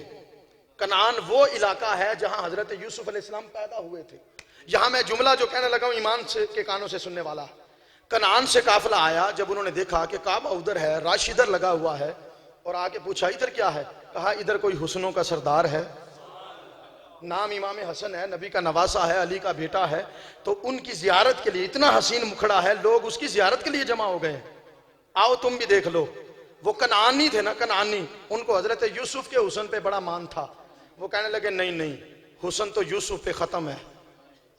B: कनान वो इलाका है जहां हजरत यूसुफ अलैहिस्सलाम पैदा हुए थे। यहां मैं जुमला जो कहने लगा हूं ईमान से के कानों से सुनने वाला। कनान से काफिला आया, जब उन्होंने देखा कि काबा उधर है, राश इधर लगा हुआ है, और आके पूछा इधर क्या है? कहा इधर कोई हुस्नों का सरदार है, नाम इमाम हसन है, नबी का नवासा है, अली का बेटा है, तो उनकी जियारत के लिए, इतना हसीन मुखड़ा है, लोग उसकी जियारत के लिए जमा हो गए। आओ तुम भी देख लो। वो कनानी थे ना, कनानी, उनको हजरत यूसुफ के हुसन पे बड़ा मान था। वो कहने लगे नहीं नहीं, हुसन तो यूसुफ पे खत्म है,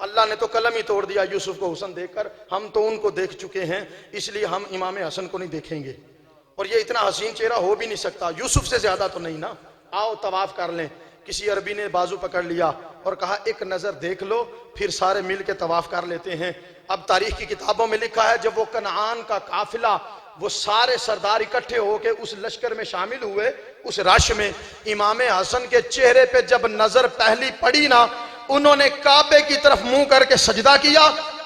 B: अल्लाह ने तो कलम ही तोड़ दिया यूसुफ को हुसन देखकर, हम तो उनको देख चुके हैं, इसलिए हम इमाम हसन को नहीं देखेंगे। और ये इतना हसीन चेहरा हो भी नहीं सकता, यूसुफ से ज्यादा तो नहीं ना, आओ तवाफ कर लें। किसी अरबी ने बाजू पकड़ लिया और कहा एक नजर देख लो, फिर सारे मिल के तवाफ कर लेते हैं। अब तारीख की किताबों में लिखा है जब वो कनान का काफिला, वो सारे सरदार इकट्ठे होके उस लश्कर में शामिल हुए, उस रश में इमाम हसन के चेहरे पे जब नजर पहली पड़ी ना, उन्होंने काबे की तरफ मुंह करके सजदा किया,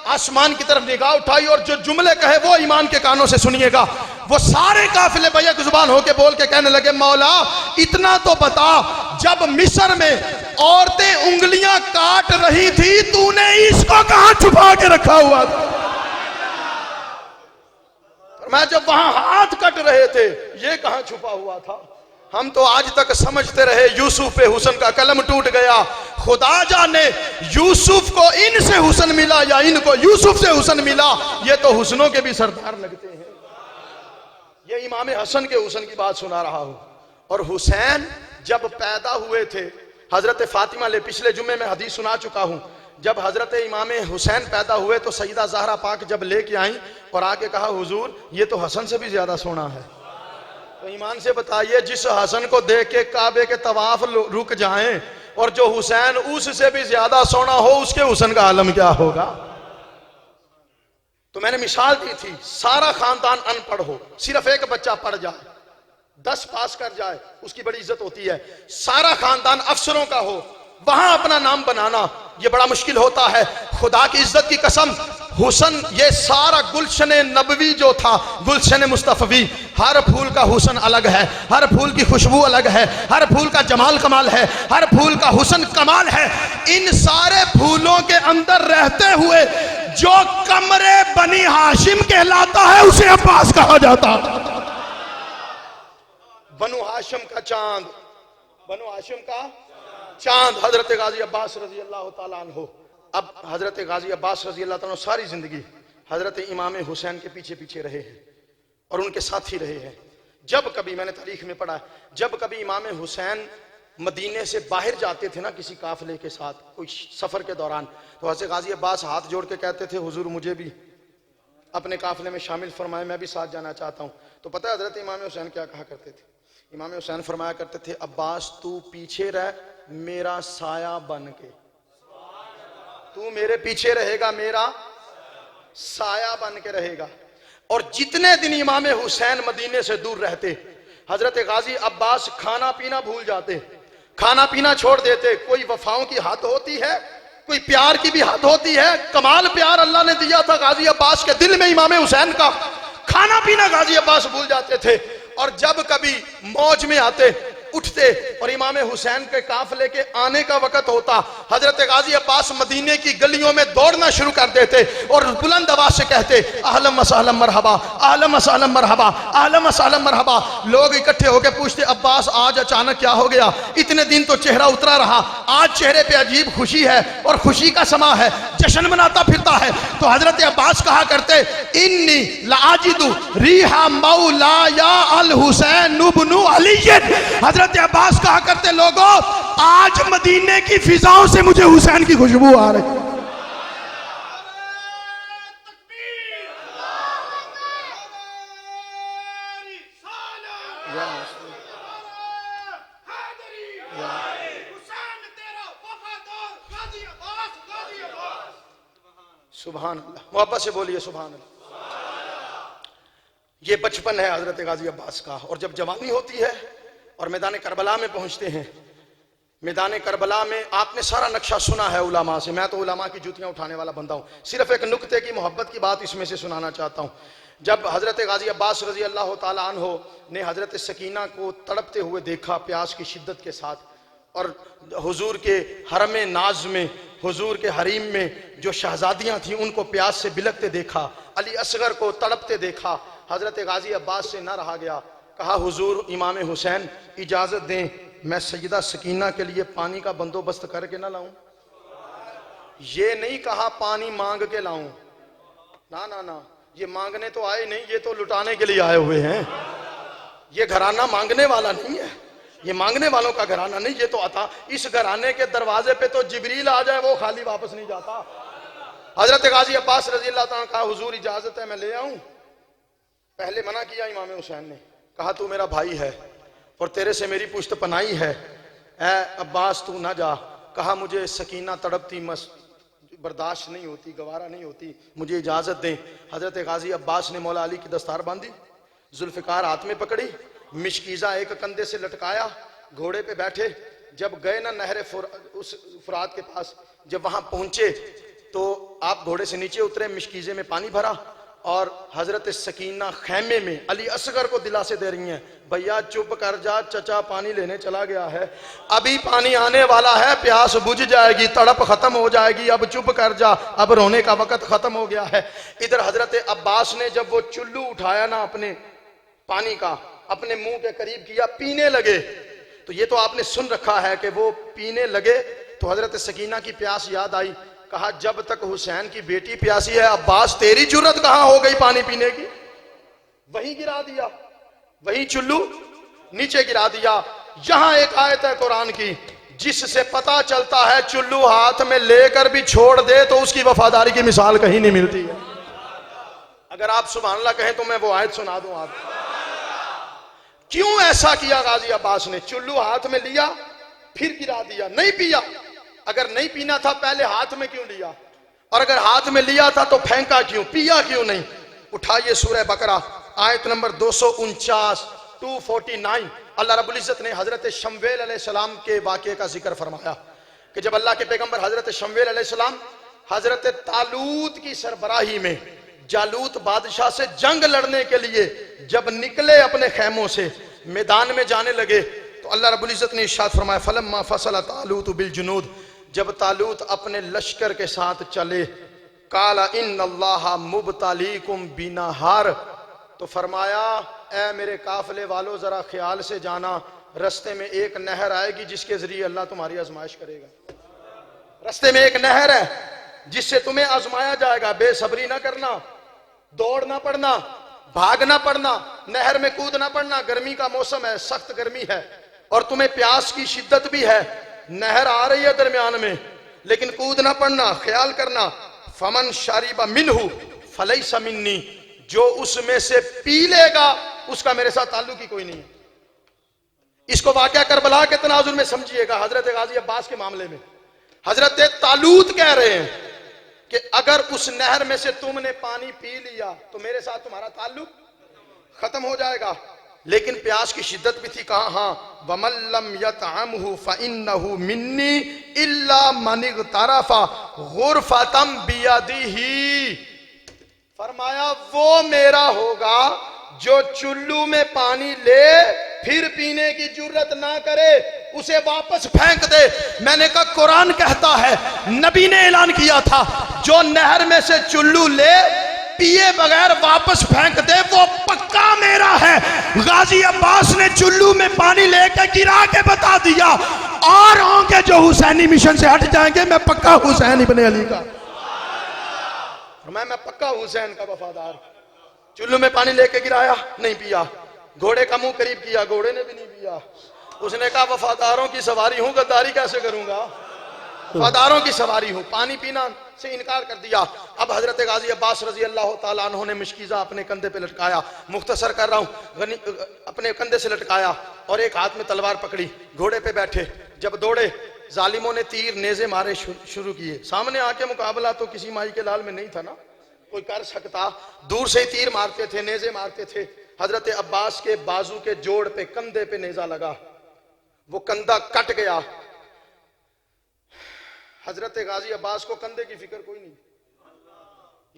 B: आसमान की तरफ निगाह उठाई, और जो जुमले कहे वो ईमान के कानों से सुनिएगा। वो सारे काफिले बैक जुबान होके बोल के कहने लगे मौला इतना तो बता, जब मिस्र में औरतें उंगलियां काट रही थी, तूने इसको कहां छुपा के रखा हुआ था? मैं जब वहां हाथ कट रहे थे, ये कहां छुपा हुआ था? हम तो आज तक समझते रहे यूसुफ पे हुसन का कलम टूट गया। खुदा जाने यूसुफ को इनसे हुसन मिला या इनको यूसुफ से हुसन मिला, ये तो हुसनों के भी सरदार लगते हैं। ये इमाम हसन के हुसन की बात सुना रहा हूं। और हुसैन जब पैदा हुए थे, हजरत फातिमा ले पिछले जुम्मे में हदीस सुना चुका हूं, जब हजरत इमाम हुसैन पैदा हुए तो सईदा ज़हरा पाक जब लेके आई और आके कहा हुजूर ये तो हसन से भी ज्यादा सोना है। तो ईमान से बताइए, जिस हसन को देख के काबे के तवाफ रुक जाएं और जो हुसैन उससे भी ज्यादा सोना हो, उसके हुसन का आलम क्या होगा? तो मैंने मिसाल दी थी, सारा खानदान अनपढ़ हो, सिर्फ एक बच्चा पढ़ जाए, 10 पास कर जाए, उसकी बड़ी इज्जत होती है। सारा खानदान अफसरों का हो, वहां अपना नाम बनाना यह बड़ा मुश्किल होता है। खुदा की इज्जत की कसम, हुसन ये सारा गुलशन नबवी जो था, गुलशन मुस्तफवी, हर फूल का हुसन अलग है, हर फूल की खुशबू अलग है, हर फूल का जमाल कमाल है, हर फूल का हुसन कमाल है। इन सारे फूलों के अंदर रहते हुए जो कमरे बनी हाशिम कहलाता है, उसे अब्बास कहा जाता। बनु हाशिम का चांद, बनु हाशिम का चांद हजरत गाजी अब्बास रजी अल्लाह ताला अन्हु। अब हजरत गाजी अब्बास रजी अल्लाह ताला सारी जिंदगी हजरत इमाम हुसैन के पीछे पीछे रहे हैं और उनके साथ ही रहे हैं। जब कभी, मैंने तारीख में पढ़ा, जब कभी इमाम हुसैन मदीने से बाहर जाते थे ना किसी काफिले के साथ कोई सफर के दौरान, तो हज़रत गाजी अब्बास हाथ जोड़ के कहते थे हुजूर मुझे भी अपने काफिले में शामिल फरमाए, मैं भी साथ जाना चाहता हूँ। तो पता है हजरत इमाम हुसैन क्या कहा करते थे? इमाम हुसैन फरमाया करते थे अब्बास तू पीछे रह मेरा साया बन के, तू मेरे पीछे रहेगा मेरा साया बन के रहेगा। और जितने दिन इमाम हुसैन मदीने से दूर रहते, हजरत गाजी अब्बास खाना पीना भूल जाते, खाना पीना छोड़ देते। कोई वफाओं की हद होती है, कोई प्यार की भी हद होती है। कमाल प्यार अल्लाह ने दिया था गाजी अब्बास के दिल में इमाम हुसैन का, खाना पीना गाजी अब्बास भूल जाते थे। और जब कभी मौज में आते उठते और इमाम हुसैन के काफिले के आने का वक्त होता, हजरत गाजी अब्बास मदीने की गलियों में दौड़ना शुरू कर देते और बुलंद आवाज से कहते अहलम वसहलम मरहबा, अहलम वसहलम मरहबा, अहलम वसहलम मरहबा। लोग इकट्ठे होकर पूछते अब्बास आज अचानक क्या हो गया? इतने दिन तो चेहरा उतरा रहा, आज चेहरे पे अजीब खुशी है और खुशी का समा है, जश्न मनाता फिरता है। तो हजरत अब्बास कहा करते इन्नी लाजिदु रिहा मौला या अल हुसैन इब्न अली। हजरत अब्बास कहा करते लोगों आज मदीने की फिजाओं से मुझे हुसैन की खुशबू आ रही। सुभान अल्लाह, मोहब्बत से बोलिए सुभान अल्लाह। ये बचपन है हजरत गाजी अब्बास का। और जब जवानी होती है और मैदान करबला में पहुंचते हैं, मैदान करबला में आपने सारा नक्शा सुना है उलामा से, मैं तो उलामा की जूतियां उठाने वाला बंदा हूं। सिर्फ एक नुक्ते की मोहब्बत की बात इसमें से सुनाना चाहता हूं। जब हजरत गाजी अब्बास रजी अल्लाह ताला अन्हो ने हजरत सकीना को तड़पते हुए देखा प्यास की शिद्दत के साथ, और हुजूर के हरम नाज में, हुजूर के हरीम में जो शहजादियां थीं उनको प्यास से बिलकते देखा, अली असगर को तड़पते देखा, हजरत गाजी अब्बास से न रहा गया। कहा हुजूर इमाम हुसैन इजाजत दें मैं सैयदा सकीना के लिए पानी का बंदोबस्त करके ना लाऊं। ये नहीं कहा पानी मांग के लाऊं, ना ना ना, ये मांगने तो आए नहीं, ये तो लुटाने के लिए आए हुए हैं। ये घराना मांगने वाला नहीं है, ये मांगने वालों का घराना नहीं, ये तो अता। इस घराने के दरवाजे पे तो जिब्रील आ जाए वो खाली वापस नहीं जाता। हजरत गाजी अब्बास रजी अल्लाह ताला कहा हुजूर इजाजत है मैं ले आऊं। पहले मना किया इमाम हुसैन ने, कहा तू मेरा भाई है और तेरे से मेरी पुश्त पनाही है, ऐ अब्बास तू ना जा। कहा मुझे सकीना तड़पती मस बर्दाश्त नहीं होती, गवारा नहीं होती, मुझे इजाजत दें। हजरत गाजी अब्बास ने मौला अली की दस्तार बांधी, जुल्फिकार हाथ में पकड़ी, मिशकीजा एक कंधे से लटकाया, घोड़े पे बैठे। जब गए ना नहर उस फुरात के पास, जब वहां पहुंचे तो आप घोड़े से नीचे उतरे, मिशकीजे में पानी भरा और हजरत सकीना खैमे में अली असगर को दिलासे दे रही हैं भैया चुप कर जा, चचा पानी लेने चला गया है, अभी पानी आने वाला है, प्यास बुझ जाएगी, तड़प खत्म हो जाएगी, अब चुप कर जा, अब रोने का वक्त खत्म हो गया है। इधर हजरत अब्बास ने जब वो चुल्लू उठाया ना अपने पानी का, अपने मुंह के करीब किया, पीने लगे। तो ये तो आपने सुन रखा है कि वो पीने लगे तो हजरत सकीना की प्यास याद आई। कहा जब तक हुसैन की बेटी प्यासी है अब्बास तेरी जुर्रत कहां हो गई पानी पीने की? वही गिरा दिया, वही चुल्लू नीचे गिरा दिया। यहां एक आयत है कुरान की जिससे पता चलता है चुल्लू हाथ में लेकर भी छोड़ दे तो उसकी वफादारी की मिसाल कहीं नहीं मिलती है। अगर आप सुभान अल्लाह कहें तो मैं वो आयत सुना दूं आपको। क्यों ऐसा किया गाजी अब्बास ने? चुल्लू हाथ में लिया फिर गिरा दिया, नहीं पिया। अगर नहीं पीना था पहले हाथ में क्यों लिया? और अगर हाथ में लिया था तो फेंका क्यों, पिया क्यों नहीं? उठाइए सूरह बकरा आयत नंबर 249 249। अल्लाह रब्बुल इज्जत ने हजरत शमवेल अलैहिस्सलाम के वाक़े का जिक्र फरमाया कि जब अल्लाह के पैगंबर हजरत शमवेल अलैहिस्सलाम हजरत तालूत की सरबराही में जालूत बादशाह से जंग लड़ने के लिए जब निकले अपने खैमों से मैदान में जाने लगे तो अल्लाह रब्बुल इज्जत ने इरशाद फरमाया फलम्मा फसल तालूत बिल जुनूद, जब तालूत अपने लश्कर के साथ चले, काला इन्नल्लाहा मुबतलीकुम बिनहार, तो फरमाया ए मेरे काफिले वालों जरा ख्याल से जाना, रस्ते में एक नहर आएगी जिसके जरिए अल्लाह तुम्हारी आजमाइश करेगा। रस्ते में एक नहर है जिससे तुम्हें आजमाया जाएगा, बेसब्री ना करना, दौड़ना पड़ना, भागना पड़ना, नहर में कूदना पड़ना। गर्मी का मौसम है, सख्त गर्मी है, और तुम्हें प्यास की शिद्दत भी है, नहर आ रही है दरमियान में, लेकिन कूद ना पड़ना, ख्याल करना। फमन शारिबा मिनहु फलैसा मिन्नी, जो उसमें से पी लेगा उसका मेरे साथ ताल्लुक ही कोई नहीं है। इसको वाकया करबला के तनाजुर में समझिएगा। हजरत गाजी अब्बास के मामले में हजरत तालूत कह रहे हैं कि अगर उस नहर में से तुमने पानी पी लिया तो मेरे साथ तुम्हारा ताल्लुक खत्म हो जाएगा। लेकिन प्यास की शिद्दत भी थी। कहा हाँ, वमल्लम यतअमहु फइन्नहु मिन्नी इल्ला मन इग़तरफा गुरफतम बियदिही। फरमाया वो मेरा होगा जो चुल्लू में पानी ले फिर पीने की जरूरत ना करे, उसे वापस फेंक दे। मैंने कहा कुरान कहता है, नबी ने ऐलान किया था, जो नहर में से चुल्लू ले पिए बगैर वापस फेंक दे वो पक्का मेरा है। गाजी अब्बास ने चुल्लू में पानी लेकर गिरा के बता दिया, और होंगे जो हुसैनी मिशन से हट जाएंगे, मैं पक्का हुसैन इब्ने अली का, मैं पक्का हुसैन का वफादार। चुल्लू में पानी लेके गिराया, नहीं पिया। घोड़े का मुंह करीब किया, घोड़े ने भी नहीं पिया। उसने कहा वफादारों की सवारी हूं, गद्दारी कैसे करूंगा, वफादारों की सवारी हूं। पानी पीना से इनकार कर दिया। अब हजरत गाजी अब्बास रजी अल्लाह तआला अन्हु ने मिशकीज़ा अपने कंधे पे लटकाया, मुख्तसर कर रहा हूं, अपने कंधे से लटकाया और एक हाथ में तलवार पकड़ी, घोड़े पे बैठे। जब दौड़े, जालिमों ने तीर नेज़े मारे शुरू किए। सामने आके मुकाबला तो किसी माई के लाल में नहीं था ना, कोई कर सकता। दूर से ही तीर मारते थे, नेज़े मारते थे। हजरत अब्बास के बाजू के जोड़ पे, कंधे पे नेज़ा लगा, वो कंधा कट गया। हजरत गाजी अब्बास को कंधे की फिक्र कोई नहीं,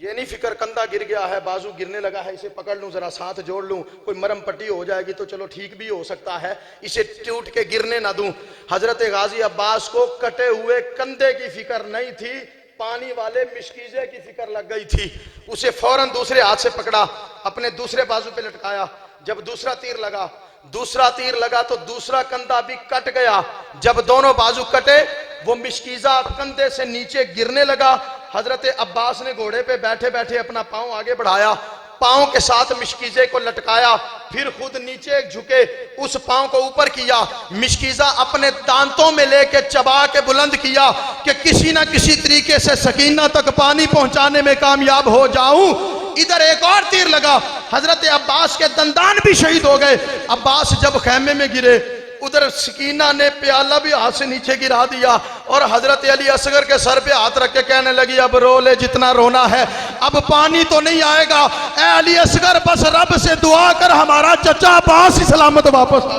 B: ये नहीं फिक्र कंधा गिर गया है, बाजू गिरने लगा है, इसे पकड़ लूं, जरा साथ जोड़ लूं, कोई मरम पट्टी हो जाएगी तो चलो ठीक भी हो सकता है, इसे टूट के गिरने ना दूं। हजरत गाजी अब्बास को कटे हुए कंधे की फिक्र नहीं थी, पानी वाले मिशकीजे की फिक्र लग गई थी। उसे फौरन दूसरे हाथ से पकड़ा, अपने दूसरे बाजू पे लटकाया। जब दूसरा तीर लगा तो दूसरा कंधा भी कट गया। जब दोनों बाजू कटे, वो मिशकीजा कंधे से नीचे गिरने लगा। हजरत अब्बास ने घोड़े पे बैठे बैठे अपना पांव आगे बढ़ाया, पांव के साथ मिशकीजे को लटकाया, फिर खुद नीचे झुके, उस पांव को ऊपर किया, मिशकीजा अपने दांतों में लेके चबा के बुलंद किया कि किसी ना किसी तरीके से सकीना तक पानी पहुंचाने में कामयाब हो जाऊं। इधर एक और तीर लगा, हजरत अब्बास के दंदान भी शहीद हो गए। अब्बास जब खैमे में गिरे, उधर सकीना ने प्याला भी हाथ से नीचे गिरा दिया और हजरत अली असगर के सर पे हाथ रख के कहने लगी, अब रो ले जितना रोना है, अब पानी तो नहीं आएगा। ए अली असगर, बस रब से दुआ कर हमारा चचा अब्बास सलामत वापस आ,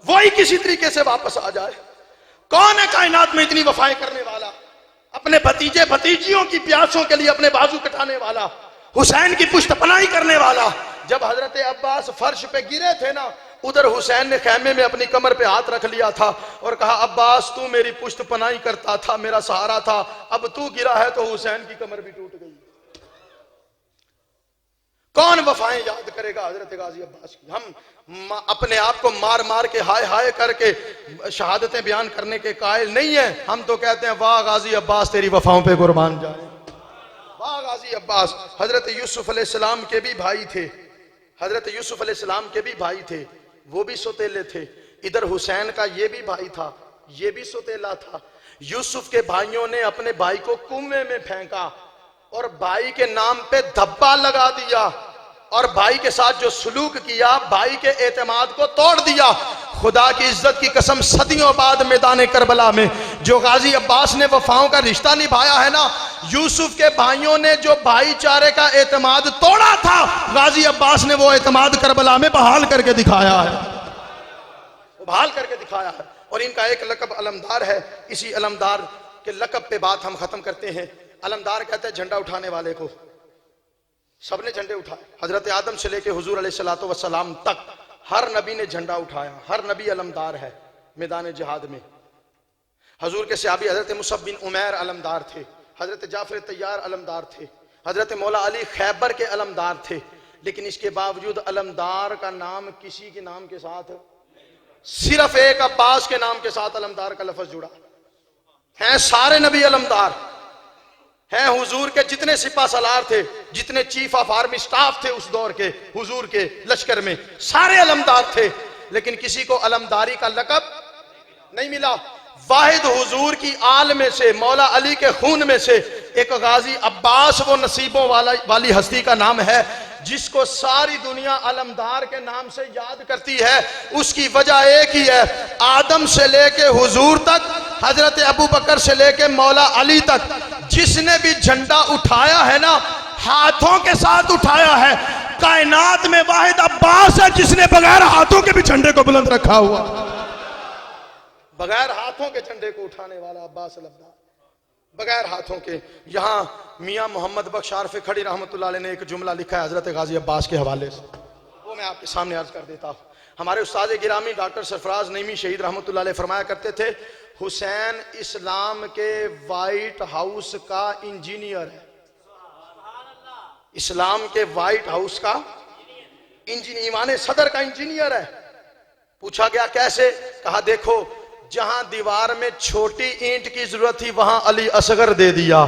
B: वही किसी तरीके से वापस आ जाए। कौन है कायनात में इतनी वफाएं करने वाला, अपने भतीजे भतीजियों की प्यासों के लिए अपने बाजू कटाने वाला, हुसैन की पुष्टपनाही करने वाला। जब हजरत अब्बास फर्श पे गिरे थे ना, उधर हुसैन ने खैमे में अपनी कमर पे हाथ रख लिया था और कहा, अब्बास तू मेरी पुष्टपनाही करता था, मेरा सहारा था, अब तू गिरा है तो हुसैन की कमर भी टूट गई। कौन वफाएं याद करेगा हजरत गाजी अब्बास की। हम अपने आप को मार मार के हाय हाय करके शहादतें बयान करने के कायल नहीं है। हम तो कहते हैं वाह गाजी अब्बास तेरी वफाओं पे कुर्बान जाए, वाह गाजी अब्बास। हजरत यूसुफ अलैहिस्सलाम के भी भाई थे, हजरत यूसुफ अलैहिस्सलाम के भी भाई थे, वो भी सोतेले थे। इधर हुसैन का ये भी भाई था, ये भी सोतेला था। यूसुफ के भाइयों ने अपने भाई को कुएं में फेंका और भाई के नाम पे धब्बा लगा दिया और भाई के साथ जो सलूक किया, भाई के एतमाद को तोड़ दिया। खुदा की इज्जत की कसम, सदियों बाद मैदान करबला में जो गाजी अब्बास ने वफाओं का रिश्ता निभाया है ना, यूसुफ के भाइयों ने जो भाईचारे का एतमाद तोड़ा था, गाजी अब्बास ने वो एतमाद करबला में बहाल करके दिखाया है, वो बहाल करके दिखाया है। और इनका एक लकब अलमदार है। इसी अलमदार के लकब पे बात हम खत्म करते हैं। अलमदार कहते हैं झंडा उठाने वाले को। सबने झंडे उठाए, हजरत आदम से लेके हुजूर अलैहिस्सलातु वस्सलाम तक हर नबी ने झंडा उठाया। हर नबी अलमदार है मैदान जिहाद में। हजूर के सहाबी हजरत मुसअब बिन उमैर अलमदार थे, हजरत जाफर तैयार अलमदार थे, हजरत मौला अली खैबर के अलमदार थे। लेकिन इसके बावजूद अलमदार का नाम किसी के नाम के साथ, सिर्फ एक अब्बास के नाम के साथ अलमदार का लफ्ज जुड़ा है। सारे नबी अलमदार हैं। हुजूर के जितने सिपा सलार थे, जितने चीफ ऑफ आर्मी स्टाफ थे उस दौर के हुजूर के लश्कर में, सारे अलमदार थे। लेकिन किसी को अलमदारी का लक़ब नहीं मिला। वाहिद हुजूर की आल में से, मौला अली के खून में से एक गाजी अब्बास वो नसीबों वाली हस्ती का नाम है जिसको सारी दुनिया अलमदार के नाम से याद करती है। उसकी वजह एक ही है, आदम से लेके हुजूर तक, हजरत अबू बकर से लेके मौला अली तक जिसने भी झंडा उठाया है ना, हाथों के साथ उठाया है। कायनात में वाहिद अब्बास है जिसने बगैर हाथों के भी झंडे को बुलंद रखा हुआ। बगैर हाथों के झंडे को उठाने वाला अब्बास अलमदार, बगैर हाथों के। यहाँ मियाँ मोहम्मद बख्श आरफ़ खड़ी रहमतुल्लाह अलैह ने एक जुमला लिखा है हजरत गाजी अब्बास के हवाले से, वो मैं आपके सामने अर्ज कर देता हूँ। हमारे उस्ताद गिरामी डॉक्टर सरफराज नईमी शहीद रहमतुल्लाह अलैह फरमाया करते थे, हुसैन इस्लाम के वाइट हाउस का इंजीनियर है। इस्लाम के वाइट हाउस का इंजीनियर, ईमान सदर का इंजीनियर है। पूछा गया कैसे? कहा देखो, जहां दीवार में छोटी ईंट की जरूरत थी वहां अली असगर दे दिया,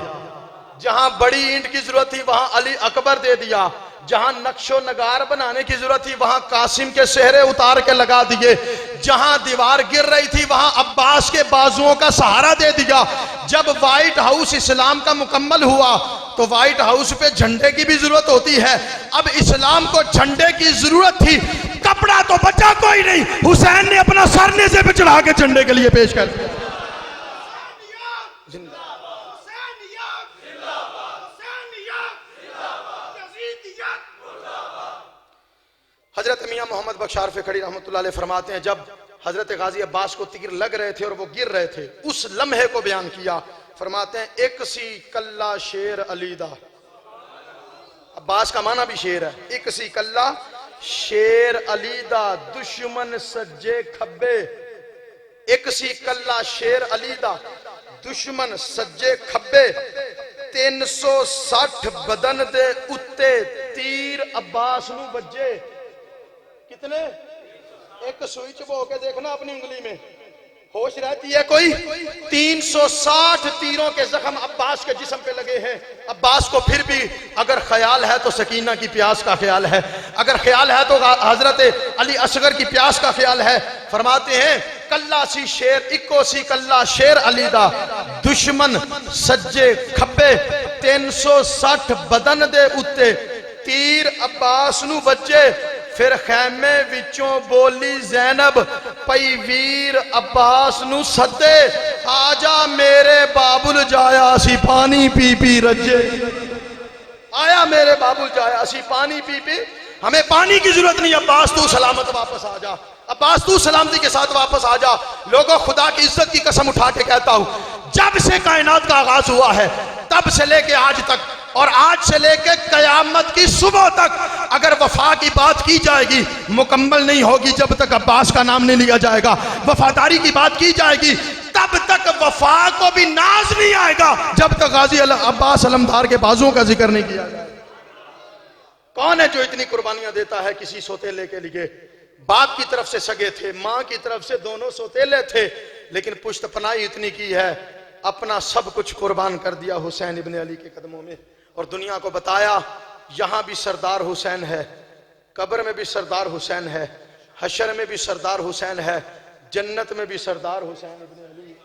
B: जहां बड़ी ईंट की जरूरत थी वहां अली अकबर दे दिया, जहां नक्शो नगार बनाने की जरूरत थी वहां कासिम के सेहरे उतार के लगा दिए, जहां दीवार गिर रही थी वहां अब्बास के बाजुओं का सहारा दे दिया। जब व्हाइट हाउस इस्लाम का मुकम्मल हुआ तो व्हाइट हाउस पे झंडे की भी जरूरत होती है। अब इस्लाम को झंडे की जरूरत थी, कपड़ा तो बचा कोई नहीं, हुसैन ने अपना सर नेज़े पे चढ़ा के झंडे के लिए पेश कर दिया। हजरत मियाँ मोहम्मद बख्श आरफ़ खड़ी रहमतुल्लाह अलैह फरमाते हैं, जब हजरत गाजी अब्बास को तीर लग रहे थे और वो गिर रहे थे, उस लम्हे को बयान किया। फरमाते हैं, एक सी कल्ला शेर अलीदा। अब्बास का माना भी शेर है। एक सी कल्ला शेर अलीदा, दुश्मन सज्जे खब्बे। एक सी कल्ला शेर अलीदा, दुश्मन सज्जे खब्बे। 360 बदन दे उत्ते तीर अब्बास नू बजे। कितने? एक सुई चबो के देखना अपनी उंगली में, होश रहती है कोई? 360 तीरों के जख्म अब्बास के जिस्म पे लगे हैं। अब्बास को फिर भी अगर ख्याल है तो सकीना की प्यास का ख्याल है, अगर ख्याल है तो हजरत अली असगर की प्यास का ख्याल है। फरमाते हैं, कल्ला सी शेर, इको सी कल्ला शेर अलीदा, दुश्मन सज्जे खब्बे। 360 बदन दे उत्ते तीर अब्बास नू बजे। फिर खैमे विचों बोली जैनब, पई वीर अब्बास नू सदे, आजा मेरे बाबुल जाया सी पानी पी पी रजे। आया मेरे बाबुल जाया सी पानी पी पी, हमें पानी की जरूरत नहीं, अब्बास तू सलामत वापस आ जा, अब्बास तू सलामती के साथ वापस आ जा। लोगों, खुदा की इज्जत की कसम उठा के कहता हूं, जब से कायनात का आगाज हुआ है तब से लेके आज तक, और आज से लेके कयामत की सुबह तक, अगर वफा की बात की जाएगी मुकम्मल नहीं होगी जब तक अब्बास का नाम नहीं लिया जाएगा। वफादारी की बात की जाएगी तब तक वफा को भी नाज नहीं आएगा जब तक गाजी अब्बास अलमदार के बाजुओं का जिक्र नहीं किया जाएगा। कौन है जो इतनी कुर्बानियां देता है किसी सोतेले के लिए? बाप की तरफ से सगे थे, मां की तरफ से दोनों सोतेले थे, लेकिन पुश्तपनाही इतनी की है, अपना सब कुछ कुर्बान कर दिया हुसैन इब्ने अली के कदमों में, और दुनिया को बताया यहां भी सरदार हुसैन है, कब्र में भी सरदार हुसैन है, हशर में भी सरदार हुसैन है, जन्नत में भी सरदार हुसैन इब्ने अली।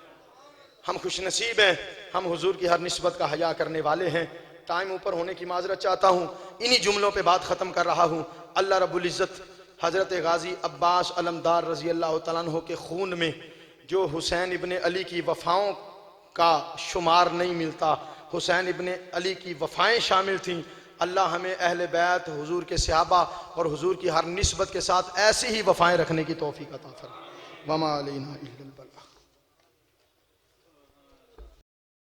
B: हम खुशनसीब हैं, हम हुजूर की हर निस्बत का हया करने वाले हैं। टाइम ऊपर होने की माजरत चाहता हूं, इन्हीं जुमलों पे बात खत्म कर रहा हूं। अल्लाह रब्बुल इज्जत हजरत गाजी अब्बास अलमदार रजी अल्लाह तआला अन्हु के खून में जो हुसैन इब्ने अली की वफाओं का शुमार नहीं मिलता, हुसैन इब्ने अली की वफ़ाएं शामिल थीं। अल्लाह हमें अहले बैत, हुजूर के सहाबा और हुजूर की हर निस्बत के साथ ऐसी ही वफ़ाएं रखने की तौफीक अता फरमाए। वमा अलैना इल्लल बलाग।